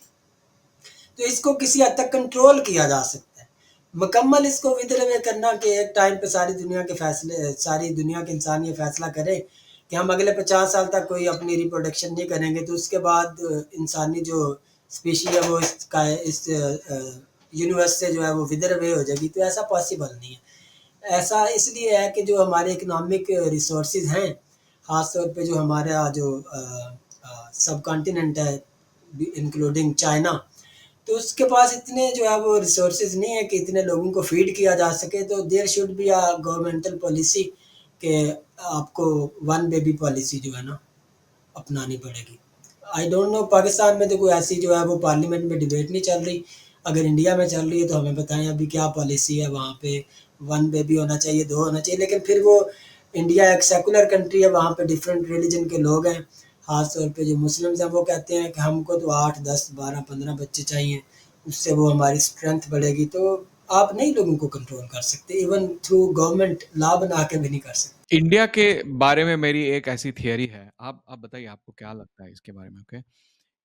तो इसको किसी हद तक कंट्रोल किया जा सकता है। मुकम्मल इसको विद वे करना कि एक टाइम पे सारी दुनिया के इंसान ये फैसला करें कि हम अगले 50 साल तक कोई अपनी रिप्रोडक्शन नहीं करेंगे तो उसके बाद इंसानी जो स्पीशी है वो इस यूनिवर्स से जो है वो विदर वे हो जाएगी, तो ऐसा पॉसिबल नहीं है। ऐसा इसलिए है कि जो हमारे इकोनॉमिक रिसोर्सेज हैं, ख़ास तौर पे जो हमारा जो सब कॉन्टिनेंट है इंक्लूडिंग चाइना, तो उसके पास इतने जो है वो रिसोर्सेज नहीं है कि इतने लोगों को फीड किया जा सके, तो there should be a governmental policy कि आपको वन बेबी पॉलिसी जो है ना अपनानी पड़ेगी। आई डोंट नो पाकिस्तान में तो कोई ऐसी जो है वो पार्लियामेंट में डिबेट नहीं चल रही। अगर इंडिया में चल रही है तो हमें बताएँ अभी क्या पॉलिसी है वहाँ पे? 1 बेबी होना चाहिए, 2 होना चाहिए, लेकिन फिर वो इंडिया एक सेकुलर कंट्री है, वहाँ पे डिफरेंट रिलिजन के लोग हैं। ख़ास तौर पे जो मुस्लिम्स हैं वो कहते हैं कि हमको तो 8, 10, 12, 15 बच्चे चाहिए, उससे वो हमारी स्ट्रेंथ बढ़ेगी। तो आप नहीं लोगों को कंट्रोल कर सकते, इवन थ्रू गवर्नमेंट लॉ बना के भी नहीं कर सकते। इंडिया के बारे में मेरी एक ऐसी थियरी है, आप बताइए आपको क्या लगता है इसके बारे में? ओके,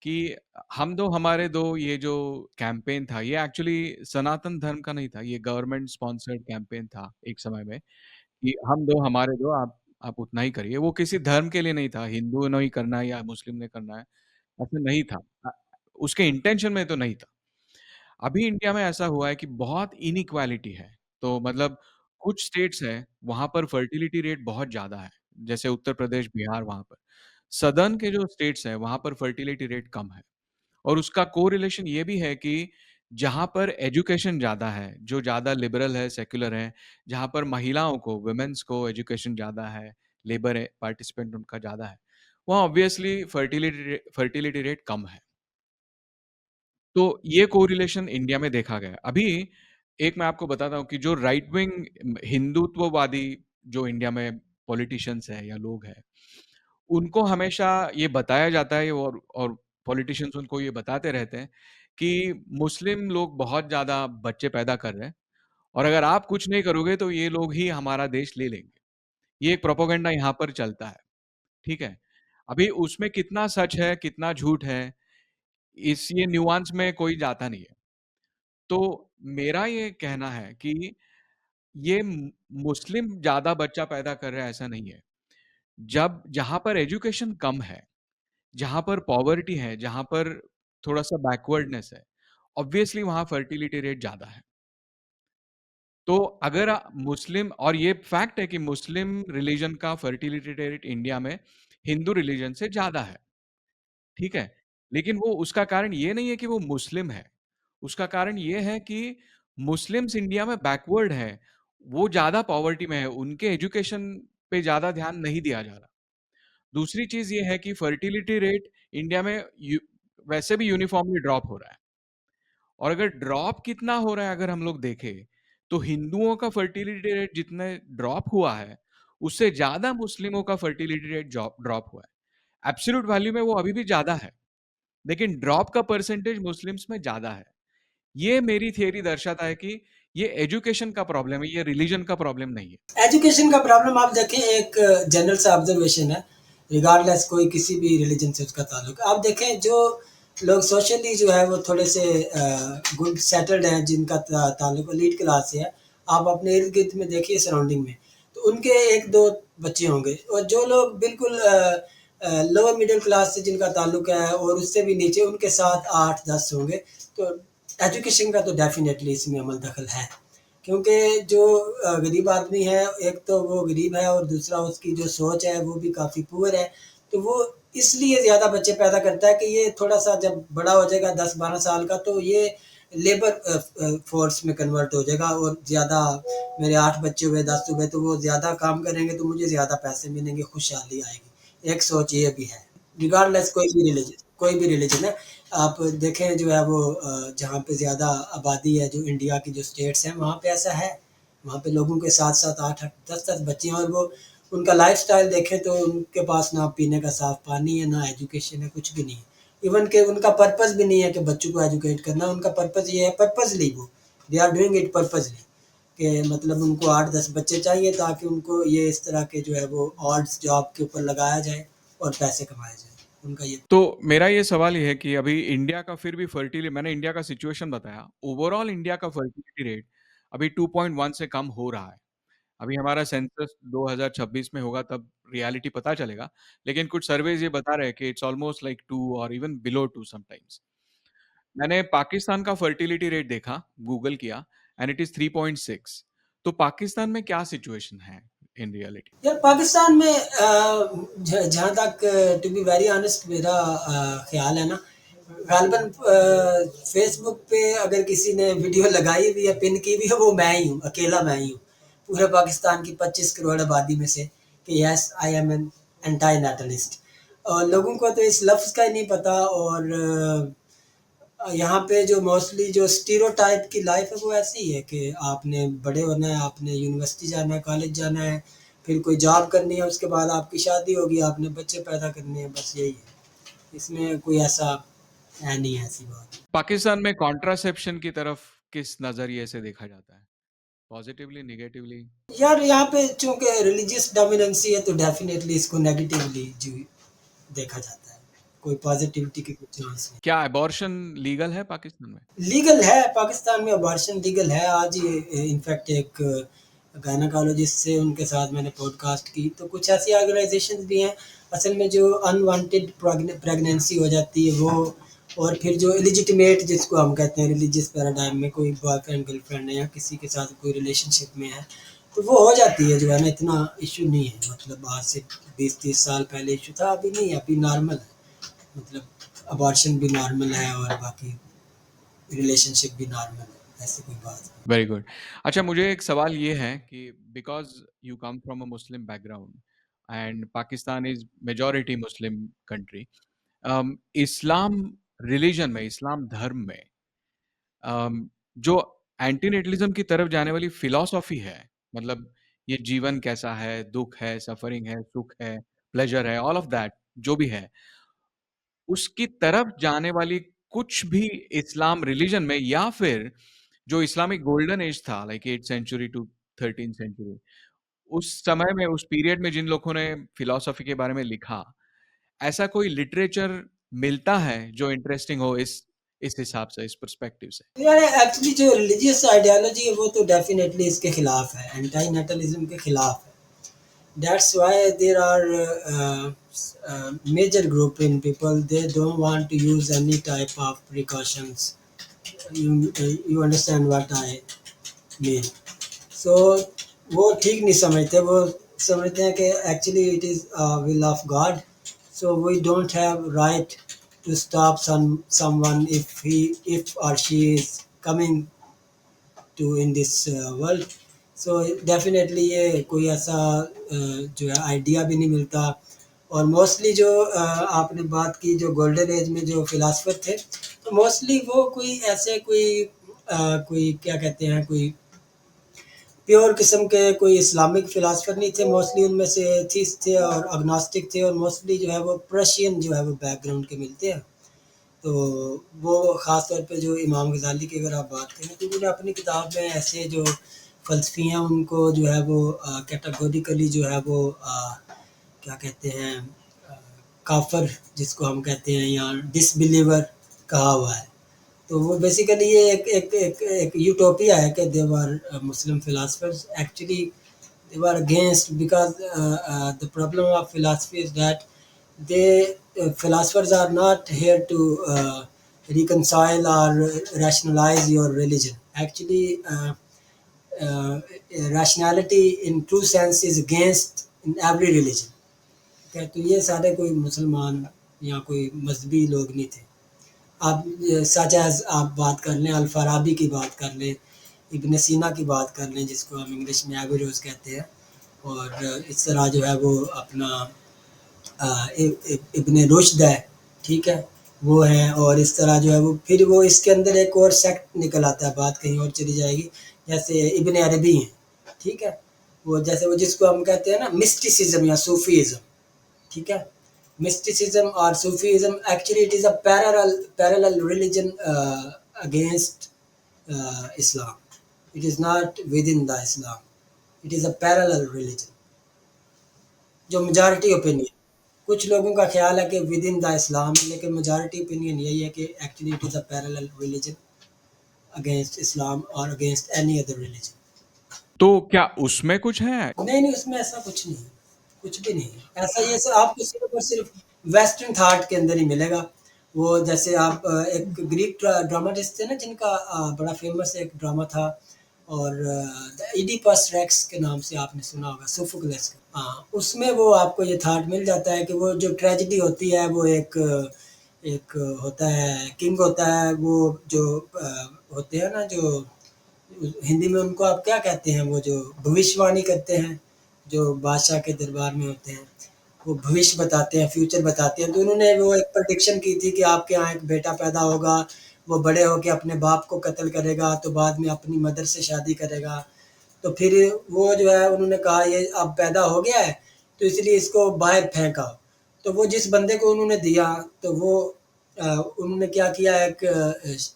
कि हम दो हमारे दो ये जो कैंपेन था, ये एक्चुअली सनातन धर्म का नहीं था, ये गवर्नमेंट स्पॉन्सर्ड कैंपेन था एक समय में कि हम दो हमारे दो आप आप उतना ही करिए। वो किसी धर्म के लिए नहीं था, हिंदू ने ही करना है या मुस्लिम ने करना है, ऐसा नहीं था। उसके इंटेंशन में तो नहीं था। अभी इंडिया में ऐसा हुआ है कि बहुत इनइक्वालिटी है। तो मतलब कुछ स्टेट्स हैं, वहाँ पर फर्टिलिटी रेट बहुत ज़्यादा है, जैसे उत्तर प्रदेश, बिहार वहाँ पर। सदर्न के जो स्टेट्स हैं, वहाँ पर फर्टिलिटी रेट कम है। और उसका कोरिलेशन ये भी है कि जहाँ पर एजुकेशन ज़्यादा है, जो ज़्यादा लिबरल है, सेक्युलर है, जहाँ पर महिलाओं को, वुमेन्स को एजुकेशन ज़्यादा है, लेबर है, पार्टिसिपेंट उनका ज़्यादा है, वहाँ ऑब्वियसली फर्टिलिटी रेट कम है। तो ये कोरिलेशन इंडिया में देखा गया है। अभी एक मैं आपको बताता हूँ कि जो राइट विंग हिंदुत्ववादी जो इंडिया में पॉलिटिशियंस हैं या लोग हैं, उनको हमेशा ये बताया जाता है और पॉलिटिशियंस उनको ये बताते रहते हैं कि मुस्लिम लोग बहुत ज़्यादा बच्चे पैदा कर रहे हैं और अगर आप कुछ नहीं करोगे तो ये लोग ही हमारा देश ले लेंगे। ये एक प्रोपेगेंडा यहाँ पर चलता है, ठीक है? अभी उसमें कितना सच है, कितना झूठ है, इस ये न्यूआंस में कोई जाता नहीं है। तो मेरा ये कहना है कि ये मुस्लिम ज़्यादा बच्चा पैदा कर रहा है ऐसा नहीं है। जब जहाँ पर एजुकेशन कम है, जहाँ पर पॉवर्टी है, जहाँ पर थोड़ा-सा बैकवर्डनेस है, ऑब्वियसली वहाँ फर्टिलिटी रेट ज़्यादा है। तो अगर मुस्लिम और ये फैक्ट है कि मुस्लिम रिलीजन का फर्टिलिटी रेट इंडिया में हिंदू रिलीजन से ज़्यादा है, ठीक है? लेकिन वो उसका कारण ये नहीं है कि वो मुस्लिम है। उसका कारण ये है कि मुस्लिम्स इंडिया में बैकवर्ड हैं। वो ज़्यादा पॉवर्टी में है, उनके एजुकेशन पे ज़्यादा ध्यान नहीं दिया जा रहा। दूसरी चीज़ ये है कि फर्टिलिटी रेट इंडिया में वैसे भी यूनिफ़ॉर्मली ड्रॉप हो रहा है और अगर ड्रॉप कितना हो रहा है अगर हम लोग देखें, तो हिंदुओं का फर्टिलिटी रेट जितने ड्रॉप हुआ है, उससे ज़्यादा मुस्लिमों का फर्टिलिटी रेट ड्रॉप हुआ है। एब्सोल्यूट वैल्यू में वो अभी भी ज़्यादा है, लेकिन ड्रॉप का परसेंटेज मुस्लिम्स में ज़्यादा है। ये मेरी थियरी दर्शाता है कि ये एजुकेशन का प्रॉब्लम है, ये रिलीजन का प्रॉब्लम नहीं है। एजुकेशन का प्रॉब्लम आप देखें एक जनरल सा ऑब्जर्वेशन है, रिगार्डलेस कोई किसी भी रिलीजन से उसका ताल्लुक है। आप देखें जो लोग सोशली जो है वो थोड़े से गुड सेटल्ड हैं, जिनका ताल्लुक एलीट क्लास से है, आप अपने इर्द गिर्द में देखिए सराउंडिंग में, तो उनके एक दो बच्चे होंगे। और जो लोग बिल्कुल लोअर मिडिल क्लास से जिनका ताल्लुक है और उससे भी नीचे, उनके साथ 8-10 होंगे। तो एजुकेशन का तो डेफिनेटली इसमें अमल दखल है, क्योंकि जो गरीब आदमी है, एक तो वो गरीब है और दूसरा उसकी जो सोच है वो भी काफ़ी पुअर है। तो वो इसलिए ज़्यादा बच्चे पैदा करता है कि ये थोड़ा-सा जब बड़ा हो जाएगा 10-12 साल का, तो ये लेबर फ़ोर्स में कन्वर्ट हो जाएगा और ज़्यादा, मेरे 8 बच्चे हुए, 10 हुए, तो वो ज़्यादा काम करेंगे तो मुझे ज़्यादा पैसे मिलेंगे, खुशहाली आएगी। एक सोच ये भी है। रिगार्डलेस कोई भी रिलीजन है, आप देखें जो है वो जहाँ पे ज़्यादा आबादी है, जो इंडिया की जो स्टेट्स हैं, वहाँ पे ऐसा है। वहाँ पे लोगों के 7-7, 8-8, 10-10 बच्चे हैं और वो उनका लाइफ़स्टाइल देखें तो उनके पास ना पीने का साफ़ पानी है, ना एजुकेशन है, कुछ भी नहीं है। इवन कि उनका पर्पस भी नहीं है कि बच्चों को एजुकेट करना, उनका पर्पस ये है, पर्पसली वो, they are doing it purposely, कि मतलब उनको 8-10 बच्चे चाहिए ताकि उनको ये इस तरह के जो है वो ऑड्स जॉब के ऊपर लगाया जाए और पैसे कमाए जाएँ। उनका ये तो मेरा ये सवाल ये है कि अभी इंडिया का फिर भी फर्टिलिटी मैंने इंडिया का सिचुएशन बताया। ओवरऑल इंडिया का फर्टिलिटी रेट अभी 2.1 से कम हो रहा है। अभी हमारा सेंसस 2026 में होगा तब रियलिटी पता चलेगा। लेकिन कुछ सर्वेज़ ये बता रहे हैं कि इट्स ऑलमोस्ट लाइक 2 और इवन बिलो 2 समटाइम्स। मैंने पाकिस्तान का फर्टिलिटी रेट देखा, गूगल किया एंड इट इज़ 3.6 तो पाकिस्तान में क्या सिचुएशन है इन रियलिटी? यार पाकिस्तान में जहाँ तक टू बी वेरी ऑनेस्ट मेरा ख़्याल है ना, ग़ालिबन फ़ेसबुक पे अगर किसी ने वीडियो लगाई हुई है, पिन की हुई है, वो मैं ही हूँ, अकेला मैं ही हूँ। पूरे पाकिस्तान की 25 करोड़ आबादी में से, कि yes I am an anti netlist. और लोगों को तो इस लफ्ज़ का ही नहीं पता। और यहाँ पे जो मोस्टली जो स्टीरियोटाइप की लाइफ है वो ऐसी ही है कि आपने बड़े होना है, आपने यूनिवर्सिटी जाना है, कॉलेज जाना है, फिर कोई जॉब करनी है, उसके बाद आपकी शादी होगी, आपने बच्चे पैदा करने हैं, बस यही है। इसमें कोई ऐसा है नहीं, ऐसी बात। पाकिस्तान में कॉन्ट्रासेप्शन की तरफ किस नज़रिए से देखा जाता है? Positively, negatively? यार यहाँ पे चूँकि रिलीजियस डोमिनेंसी है तो डेफ़िनेटली इसको नेगेटिवली जी देखा जाता है। कोई पॉज़िटिविटी के कुछ चांस नहीं। क्या अबॉर्शन लीगल है पाकिस्तान में? लीगल है, पाकिस्तान में अबॉर्शन लीगल है। आज ये इनफैक्ट एक गायनेकोलॉजिस्ट से, उनके साथ मैंने पॉडकास्ट की। तो कुछ ऐसी ऑर्गेनाइजेशंस भी हैं असल में जो अनवांटेड प्रेगनेंसी हो जाती है वो, और फिर जो इलिजिटिमेट जिसको हम कहते हैं रिलीजियस पैराडाइम में कोई बॉयफ्रेंड गर्लफ्रेंड है या किसी के साथ कोई रिलेशनशिप में है, तो वो हो जाती है जो है ना, इतना इशू नहीं है। मतलब आज से 20-30 साल पहले इशू था, अभी नहीं है, अभी नॉर्मल है। मतलब अबॉर्शन भी नॉर्मल है और बाकी रिलेशनशिप भी नॉर्मल है, ऐसी कोई बात नहीं। Very good. अच्छा, मुझे एक सवाल ये है कि because you come from a Muslim background and Pakistan is majority Muslim country, Islam religion में, इस्लाम धर्म में जो एंटीनेटलिज्म की तरफ जाने वाली फिलॉसफी है, मतलब ये जीवन कैसा है, दुःख है, सफरिंग है, सुख है, प्लेज़र है, ऑल ऑफ दैट जो भी है, उसकी तरफ जाने वाली कुछ भी इस्लाम रिलिजन में, या फिर जो इस्लामिक गोल्डन एज था like 8th century to 13th century, उस समय में, उस पीरियड में जिन लोगों ने फिलॉसफी के बारे में लिखा, ऐसा कोई लिटरेचर मिलता है जो इंटरेस्टिंग हो इस हिसाब से, इस पर्सपेक्टिव से? यार एक्चुअली जो रिलीजियस आइडियोलॉजी है वो तो डेफिनेटली इसके खिलाफ है, एंटी नेटलिज्म के खिलाफ है। That's why there are major group in people, they don't want to use any type of precautions. You understand what I mean? So वो ठीक नहीं समझते, वो समझते हैं कि actually it is will of God, so we don't have right to stop someone if or she is coming to in this world. सो डेफिनेटली ये कोई ऐसा जो है आइडिया भी नहीं मिलता। और मोस्टली जो आपने बात की जो गोल्डन एज में जो फिलासफर थे, तो मोस्टली वो कोई ऐसे कोई क्या कहते हैं, कोई प्योर किस्म के कोई इस्लामिक फिलासफर नहीं थे। मोस्टली उनमें से एथीस्ट थे और अग्नोस्टिक थे, और मोस्टली जो है वो पर्शियन जो है वो बैकग्राउंड के मिलते हैं। तो वो ख़ास तौर पे जो इमाम गज़ाली की अगर आप बात करें, तो उन्होंने अपनी किताब में ऐसे जो फ़लसफ़ी हैं उनको जो है वो कैटेगोरिकली जो है वो क्या कहते हैं, काफ़िर जिसको हम कहते हैं या डिसबिलीवर कहा हुआ है। तो वो बेसिकली ये एक यूटोपिया है कि they were Muslim philosophers actually they were against, because the problem of philosophy is that they philosophers are not here to reconcile or rationalize your religion. Actually, uh, rationality in true sense is against in every religion. Okay, तो ये सारे कोई मुसलमान या कोई मजहबी लोग नहीं थे। आप सच एज़ आप बात कर लें, अल-फ़ाराबी की बात कर लें, इब्न सीना की बात कर लें जिसको हम इंग्लिश में एवेरोज़ कहते हैं, और इस तरह जो है वो अपना इब्न रुश्द है, ठीक है, वो है। और इस तरह जो है वो फिर वो इसके अंदर एक और सेक्ट निकल आता है, बात कहीं और चली जाएगी। जैसे इब्न अरबी हैं, ठीक है, वो जैसे वो जिसको हम कहते हैं ना मिस्टिसिज्म या सूफीज़्म, ठीक है। Mysticism or Sufism, actually it is a parallel religion against Islam. It is not within the Islam. It is a parallel religion. जो मेजॉरिटी ओपिनियन, कुछ लोगों का ख्याल है कि विद इन द इस्लाम है, लेकिन मेजॉरिटी ओपिनियन यही है कि actually it is a parallel religion against इस्लाम और अगेंस्ट एनी अदर रिलीजन। तो क्या उसमें कुछ है? नहीं, नहीं, उसमें ऐसा कुछ नहीं है, कुछ भी नहीं है। ऐसा ये सब आपको सिर्फ़ और सिर्फ़ वेस्टर्न थॉट के अंदर ही मिलेगा। वो जैसे आप एक ग्रीक ड्रामाटिस्ट थे ना जिनका बड़ा फ़ेमस एक ड्रामा था, और द इडिपस रेक्स के नाम से आपने सुना होगा, सोफोक्लेस का। हाँ, उसमें वो आपको ये थॉट मिल जाता है कि वो जो ट्रेजेडी होती है वो एक एक होता है, किंग होता है, वो जो होते हैं ना जो हिंदी में उनको आप क्या कहते हैं, वो जो भविष्यवाणी करते हैं, जो बादशाह के दरबार में होते हैं, वो भविष्य बताते हैं, फ्यूचर बताते हैं। तो उन्होंने वो एक प्रेडिक्शन की थी कि आपके यहाँ एक बेटा पैदा होगा, वो बड़े होके अपने बाप को कत्ल करेगा, तो बाद में अपनी मदर से शादी करेगा। तो फिर वो जो है उन्होंने कहा ये अब पैदा हो गया है, तो इसलिए इसको बाहर फेंका। तो वो जिस बंदे को उन्होंने दिया, तो वो उन्होंने क्या किया, एक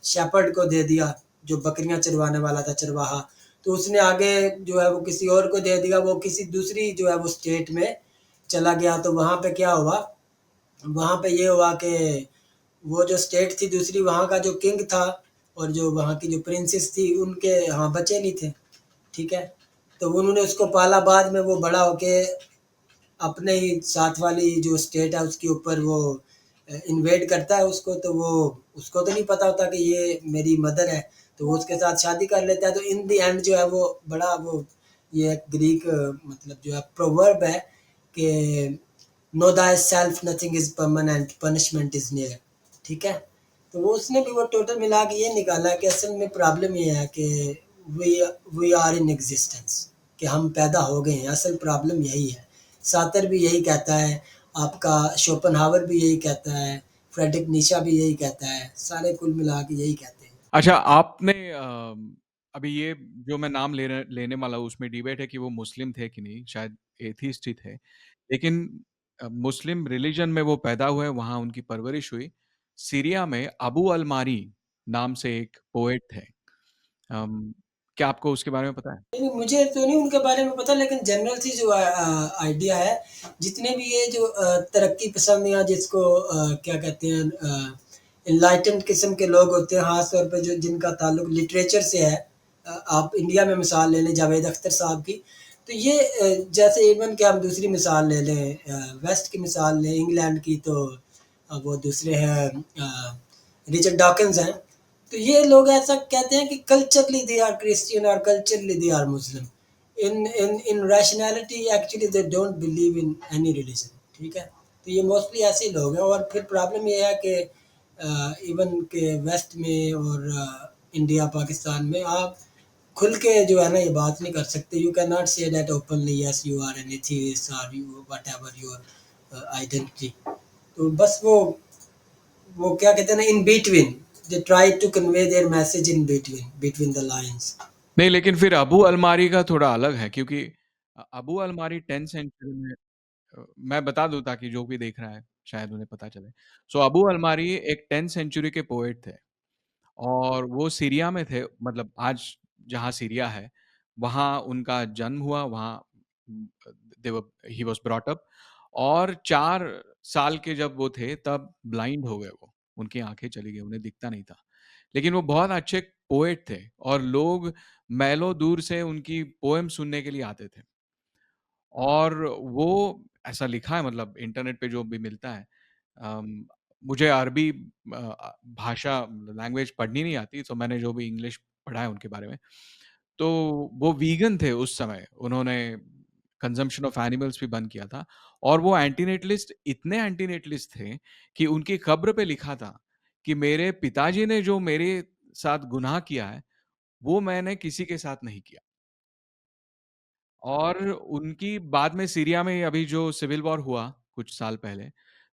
शेपर्ड को दे दिया जो बकरियां चरवाने वाला था, चरवाहा। तो उसने आगे जो है वो किसी और को दे दिया, वो किसी दूसरी जो है वो स्टेट में चला गया। तो वहाँ पे क्या हुआ, वहाँ पे ये हुआ कि वो जो स्टेट थी दूसरी, वहाँ का जो किंग था और जो वहाँ की जो प्रिंसेस थी, उनके यहाँ बच्चे नहीं थे, ठीक है। तो उन्होंने उसको पाला, बाद में वो बड़ा होके अपने ही साथ वाली जो स्टेट है उसके ऊपर वो इन्वेड करता है उसको, तो वो उसको तो नहीं पता होता कि ये मेरी मदर है, तो वो उसके साथ शादी कर लेता है। तो इन द एंड जो है वो बड़ा वो ये ग्रीक मतलब जो है प्रोवर्ब है कि no thy self nothing is permanent punishment is near. ठीक है, तो वो उसने भी वो टोटल मिला के ये निकाला कि असल में प्रॉब्लम ये है कि we we are in existence, कि हम पैदा हो गए हैं, असल प्रॉब्लम यही है। सातर भी यही कहता है, आपका शोपेनहावर भी यही कहता है, फ्रेडरिक नीशा भी यही कहता है, सारे कुल मिला के यही कहते हैं। अच्छा, आपने अभी ये जो मैं नाम लेने वाला हूँ उसमें डिबेट है कि वो मुस्लिम थे कि नहीं, शायद एथिस्ट ही थे। लेकिन मुस्लिम रिलिजन में वो पैदा हुए, वहाँ उनकी परवरिश हुई। सीरिया में अबू अल-मारी नाम से एक पोएट थे। क्या आपको उसके बारे में पता है? नहीं, मुझे तो नहीं उनके बारे में पता, लेकिन जनरल सी जो आइडिया है, जितने भी ये जो तरक्की पसंद या जिसको क्या कहते हैं एनलाइटेंड किस्म के लोग होते हैं, ख़ास तौर पे जो जिनका ताल्लुक लिटरेचर से है, आप इंडिया में मिसाल ले लें जावेद अख्तर साहब की, तो ये जैसे इवन कि हम दूसरी मिसाल ले लें, वेस्ट की मिसाल लें इंग्लैंड की, तो वो दूसरे हैं रिचर्ड डॉकिंस हैं। तो ये लोग ऐसा कहते हैं कि कल्चरली दे आर क्रिश्चियन और culturally they are Muslim. In rationality actually they don't believe in any religion. ठीक है, तो ये मोस्टली ऐसे ही लोग हैं। और फिर प्रॉब्लम ये है कि इवन के वेस्ट में और इंडिया पाकिस्तान में आप खुल के जो है ना ये बात नहीं कर सकते। You can not say that openly yes you are an atheist और यू व्हाटएवर योर आइडेंटिटी। तो बस वो क्या कहते हैं ना, in between they try to convey their message in between between the lines. नहीं, लेकिन फिर अबू अल-मारी का थोड़ा अलग है क्योंकि अबू अल-मारी 10th सेंचुरी में मैं बता दूँ ताकि जो भी देख रहा है शायद उन्हें पता चले। सो अबू अल-मारी एक 10th सेंचुरी के पोएट थे और वो सीरिया में थे, मतलब आज जहाँ सीरिया है, वहाँ उनका जन्म हुआ, वहाँ दे वर ही वाज़ ब्रॉट अप और 4 साल के जब वो थे तब ब्लाइंड हो गए वो, उनकी आँखें चली गई, उन्हें दिखता नहीं था। लेकिन वो बहुत अच्छे पोएट थे और लोग मैलों दूर से उनकी पोएम सुनने के लिए आते थे। और वो ऐसा लिखा है, मतलब इंटरनेट पे जो भी मिलता है। अम, मुझे अरबी भाषा लैंग्वेज पढ़नी नहीं आती, तो मैंने जो भी इंग्लिश पढ़ा है उनके बारे में। तो वो वीगन थे उस समय, उन्होंने कंज़म्पशन ऑफ एनिमल्स भी बंद किया था और वो एंटी-नेटलिस्ट, इतने एंटी-नेटलिस्ट थे कि उनकी कब्र पे लिखा था कि मेरे पिताजी ने जो मेरे साथ गुनाह किया है, वो मैंने किसी के साथ नहीं किया। और उनकी बाद में सीरिया में अभी जो सिविल वॉर हुआ कुछ साल पहले,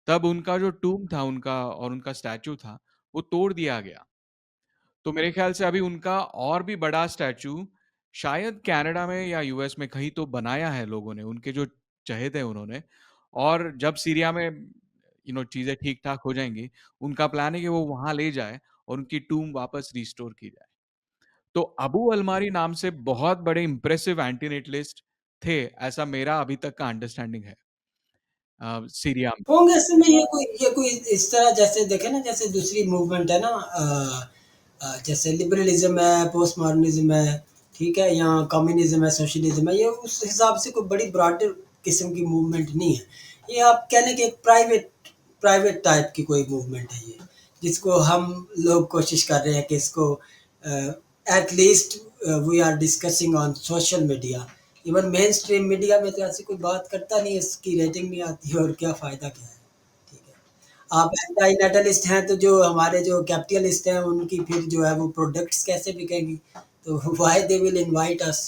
तब उनका जो टूम्ब था उनका और उनका स्टैच्यू था, वो तोड़ दिया गया। तो मेरे ख़्याल से अभी उनका और भी बड़ा स्टैच्यू शायद कनाडा में या यूएस में कहीं तो बनाया है लोगों ने, उनके जो चहेते हैं उन्होंने। और जब सीरिया में चीज़ें ठीक-ठाक हो जाएँगी, उनका प्लान है कि वो वहाँ ले जाएँ और उनकी टूम्ब वापस रिस्टोर की जाए। तो अबू अलमारी नाम से बहुत बड़े इम्प्रेसिव एंटी-नेटलिस्ट थे, ऐसा मेरा अभी तक का अंडरस्टैंडिंग है सीरिया में। होंगे असल में ये कोई इस तरह, जैसे देखें ना, जैसे दूसरी मूवमेंट है ना, जैसे लिबरलिज्म है, पोस्ट मॉडर्निज्म है, ठीक है, या कम्युनिज्म है, सोशलिज्म है, ये उस हिसाब से कोई बड़ी ब्रॉडर किस्म की मूवमेंट नहीं है। ये आप कह लें कि एक प्राइवेट प्राइवेट टाइप की कोई मूवमेंट है ये, जिसको हम लोग कोशिश कर रहे हैं कि इसको at least we are discussing on social media. Even mainstream media में तो ऐसी कोई बात करता नहीं है, इसकी रेटिंग नहीं आती है, और क्या फ़ायदा क्या है? ठीक है। आप एंटी नेटलिस्ट हैं, तो जो हमारे जो कैपिटलिस्ट हैं, उनकी फिर जो है वो प्रोडक्ट्स कैसे बिकेंगी? तो why they will invite us?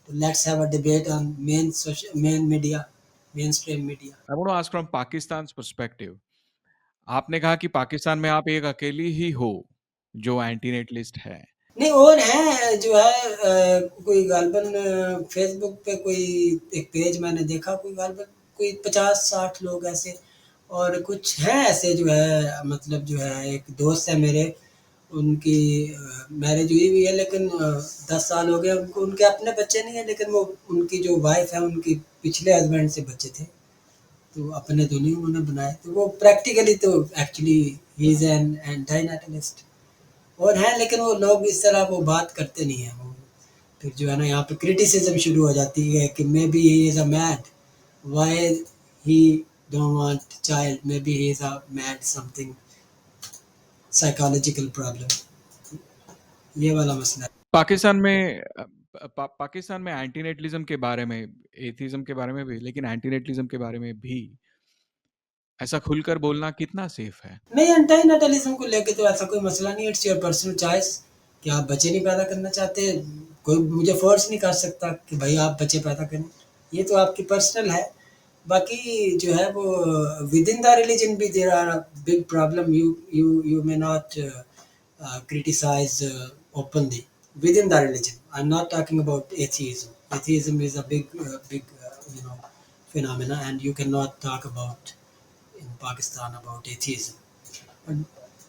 तो let's have a debate on main media, mainstream media. I want to ask from Pakistan's perspective. आपने कहा कि पाकिस्तान में आप एक अकेली ही हो, जो एंटी-नेटलिस्ट है। नहीं, और हैं जो है कोई गालिबन फ़ेसबुक पे कोई एक पेज मैंने देखा, कोई गालिबन कोई 50-60 लोग ऐसे, और कुछ हैं ऐसे जो है, मतलब जो है एक दोस्त है मेरे, उनकी मैरिज हुई हुई है, लेकिन 10 साल हो गए उनको, उनके अपने बच्चे नहीं हैं, लेकिन वो उनकी जो वाइफ़ है उनकी पिछले हस्बैंड से बच्चे थे, तो अपने तो नहीं उन्होंने बनाए। तो वो प्रैक्टिकली तो actually he is an anti netlist. और हैं, लेकिन वो लोग इस तरह वो बात करते नहीं हैं, वो फिर जो है ना यहाँ पे क्रिटिसिज्म शुरू हो जाती है कि may be he is a mad, why he don't want child, may be he is a mad something, psychological problem, ये वाला मसला है। पाकिस्तान में पाकिस्तान में एंटीनेटलिज्म के बारे में, एथिज्म के बारे में भी, लेकिन एंटीनेटलिज्म के बारे में भी ऐसा खुलकर बोलना कितना सेफ है? नहीं, एंटी नेटलिज्म को लेके तो ऐसा कोई मसला नहीं है, इट्स योर पर्सनल चॉइस कि आप बच्चे नहीं पैदा करना चाहते, कोई मुझे फोर्स नहीं कर सकता कि भाई आप बच्चे पैदा करें, ये तो आपकी पर्सनल है। बाकी जो है वो विद इन द रिलीजन भी there are big problem, you may not criticize openly within the religion. I'm not talking about atheism. Atheism is a you know, phenomena, and you cannot talk about in Pakistan about atheism. But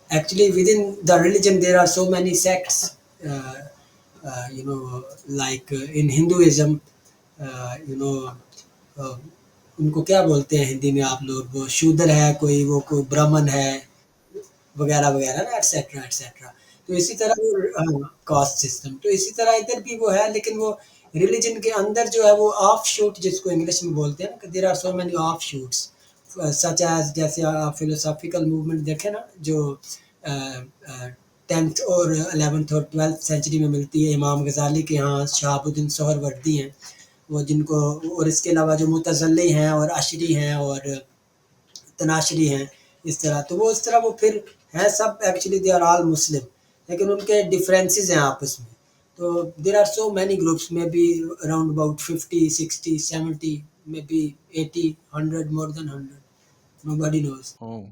actually, within the religion, there are so many sects. You know, like in Hinduism, you know, uh, उनको क्या बोलते हैं हिंदी में आप लोग, वो शूद्र है कोई, वो कोई ब्राह्मण है, वगैरह वगैरह ना, एटसेट्रा एटसेट्रा। तो इसी तरह वो कास्ट सिस्टम, तो इसी तरह इधर भी वो है, लेकिन वो रिलीजन के अंदर जो है वो ऑफ शूट जिसको इंग्लिश में बोलते हैं ना, there are so many of shoots such as, जैसे आप फिलोसॉफिकल मूवमेंट देखें ना, जो टेंथ और 11th और 12th सेंचुरी में मिलती है, इमाम गजाली के यहाँ शहाबुद्दीन सोहरवर्दी हैं वो, जिनको, और इसके अलावा जो मुतज़ल्ली हैं और अशरी हैं और तनाशरी हैं, इस तरह, तो वो इस तरह वो फिर हैं सब, actually they are all Muslim, लेकिन उनके डिफरेंसेस हैं आपस में। तो there are so many groups, maybe around about 50, 60, 70, maybe 80, 100, more than 100, nobody knows. Oh!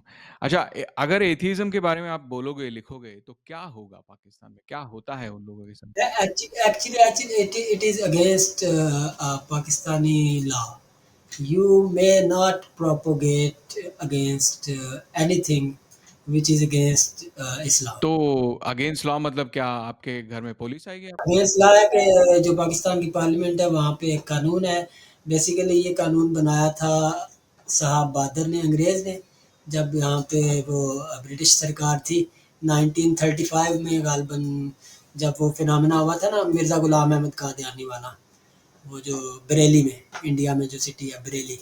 अच्छा, अगर एथिइज़्म के बारे में आप बोलोगे, लिखोगे, तो क्या होगा पाकिस्तान में? क्या होता है उन लोगों के साथ? Actually, it is against Pakistani law. You may not propagate against anything which is against Islam. तो अगेंस्ट लॉ मतलब क्या, आपके घर में पुलिस आएगी आपको? अगेंस्ट लॉ है कि जो पाकिस्तान की पार्लियामेंट है वहाँ पे एक कानून है, बेसिकली ये कानून बनाया था साहब बादर ने, अंग्रेज़ ने, जब यहाँ पे वो ब्रिटिश सरकार थी 1935 में गालबन, जब वो फिनोमेना हुआ था ना मिर्ज़ा गुलाम अहमद कादियानी वाला, वो जो बरेली में, इंडिया में जो सिटी है बरेली,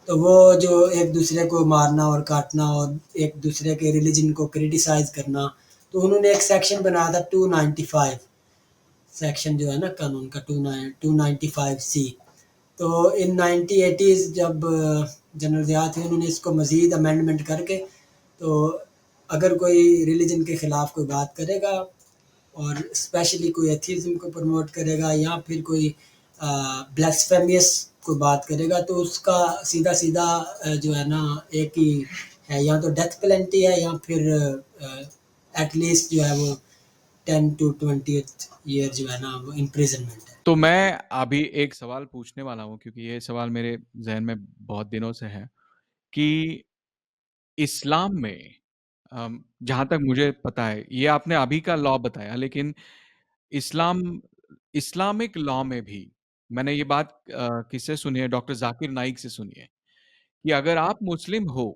तो वो जो एक दूसरे को मारना और काटना और एक दूसरे के रिलीजन को क्रिटिसाइज करना, तो उन्होंने एक सेक्शन बनाया था 295, सेक्शन जो है ना कानून का 295C। तो इन 1980s जब जनरल ज़िया थे, उन्होंने इसको मज़ीद अमेंडमेंट करके, तो अगर कोई रिलीजन के ख़िलाफ़ कोई बात करेगा और स्पेशली कोई एथिज्म को प्रमोट करेगा या फिर कोई ब्लास्फेमियस कोई बात करेगा, तो उसका सीधा-सीधा जो है ना एक ही है, या तो डेथ पेनल्टी है या फिर एट लीस्ट जो है वो 10 to 20th ईयर जो है ना वो इम्प्रिजनमेंट है। तो मैं अभी एक सवाल पूछने वाला हूँ, क्योंकि ये सवाल मेरे ज़हन में बहुत दिनों से है कि इस्लाम में, जहाँ तक मुझे पता है, ये आपने अभी का लॉ बताया, लेकिन इस्लाम इस्लामिक लॉ में भी मैंने ये बात किससे सुनी है, डॉक्टर ज़ाकिर नाइक से सुनी है, कि अगर आप मुस्लिम हो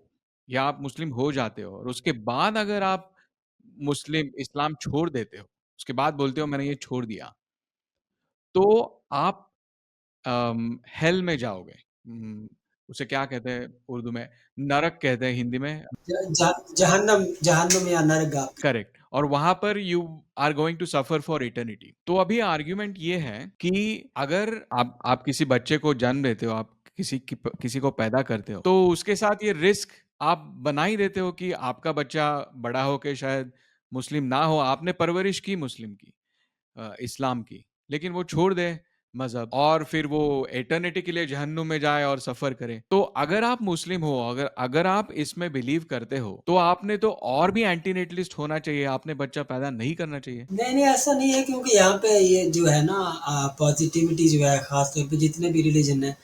या आप मुस्लिम हो जाते हो और उसके बाद अगर आप इस्लाम छोड़ देते हो, उसके बाद बोलते हो मैंने ये छोड़ दिया, तो आप हेल में जाओगे। उसे क्या कहते हैं उर्दू में? नरक कहते हैं हिंदी में। जहन्नम, जहन्नम या नरक। करेक्ट, और वहां पर you are going to suffer for eternity. तो अभी आर्ग्यूमेंट ये है कि अगर आप किसी बच्चे को जन्म देते हो, आप किसी को पैदा करते हो, तो उसके साथ ये रिस्क आप बना ही देते हो कि आपका बच्चा बड़ा होके शायद मुस्लिम ना हो। आपने परवरिश की मुस्लिम की, इस्लाम की, लेकिन वो छोड़ दे मज़हब और फिर वो एटर्निटी के लिए जहन्नुम में जाए और सफ़र करे। तो अगर आप मुस्लिम हो, अगर अगर आप इसमें बिलीव करते हो, तो आपने तो और भी एंटीनेटलिस्ट होना चाहिए, आपने बच्चा पैदा नहीं करना चाहिए। नहीं, नहीं, ऐसा नहीं है, क्योंकि यहाँ पे ये जो है ना पॉज़िटिविटी जो है ख़ास तौर पे जितने भी रिलीजन हैं,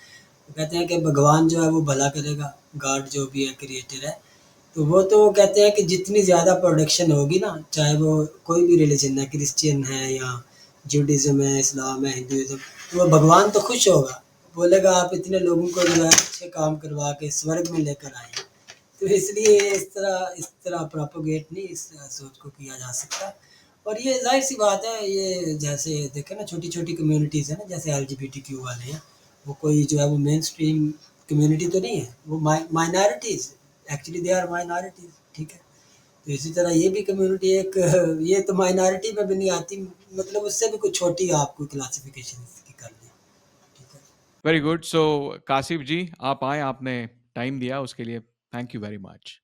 वो कहते हैं कि भगवान जो है वो भला करेगा, गॉड जो भी है क्रिएटर है। तो वो तो कहते हैं कि जितनी ज़्यादा प्रोडक्शन होगी ना, चाहे वो कोई भी रिलीजन है, क्रिश्चियन है या जूडिज़्म है, इस्लाम है, हिंदुइज़्म, तो वो भगवान तो खुश होगा। बोलेगा आप इतने लोगों को जो है अच्छे काम करवा के स्वर्ग में लेकर आए हैं। तो इसलिए इस तरह प्रोपेगेट नहीं इस सोच को किया जा सकता। और ये ज़ाहिर-सी बात है, ये जैसे देखें ना छोटी-छोटी कम्युनिटीज़ हैं ना, जैसे एलजीबीटीक्यू वाले हैं, वो कोई जो है वो मेनस्ट्रीम कम्युनिटी तो नहीं है, वो minorities, actually they are minorities, ठीक है? तो इसी तरह ये भी कम्युनिटी एक ये तो माइनॉरिटी में भी नहीं आती, मतलब उससे भी कुछ छोटी आपको क्लासिफ़िकेशन इसकी कर लें, ठीक है? Very good. So Kashif ji, आप आए, आपने टाइम दिया, उसके लिए थैंक यू वेरी मच।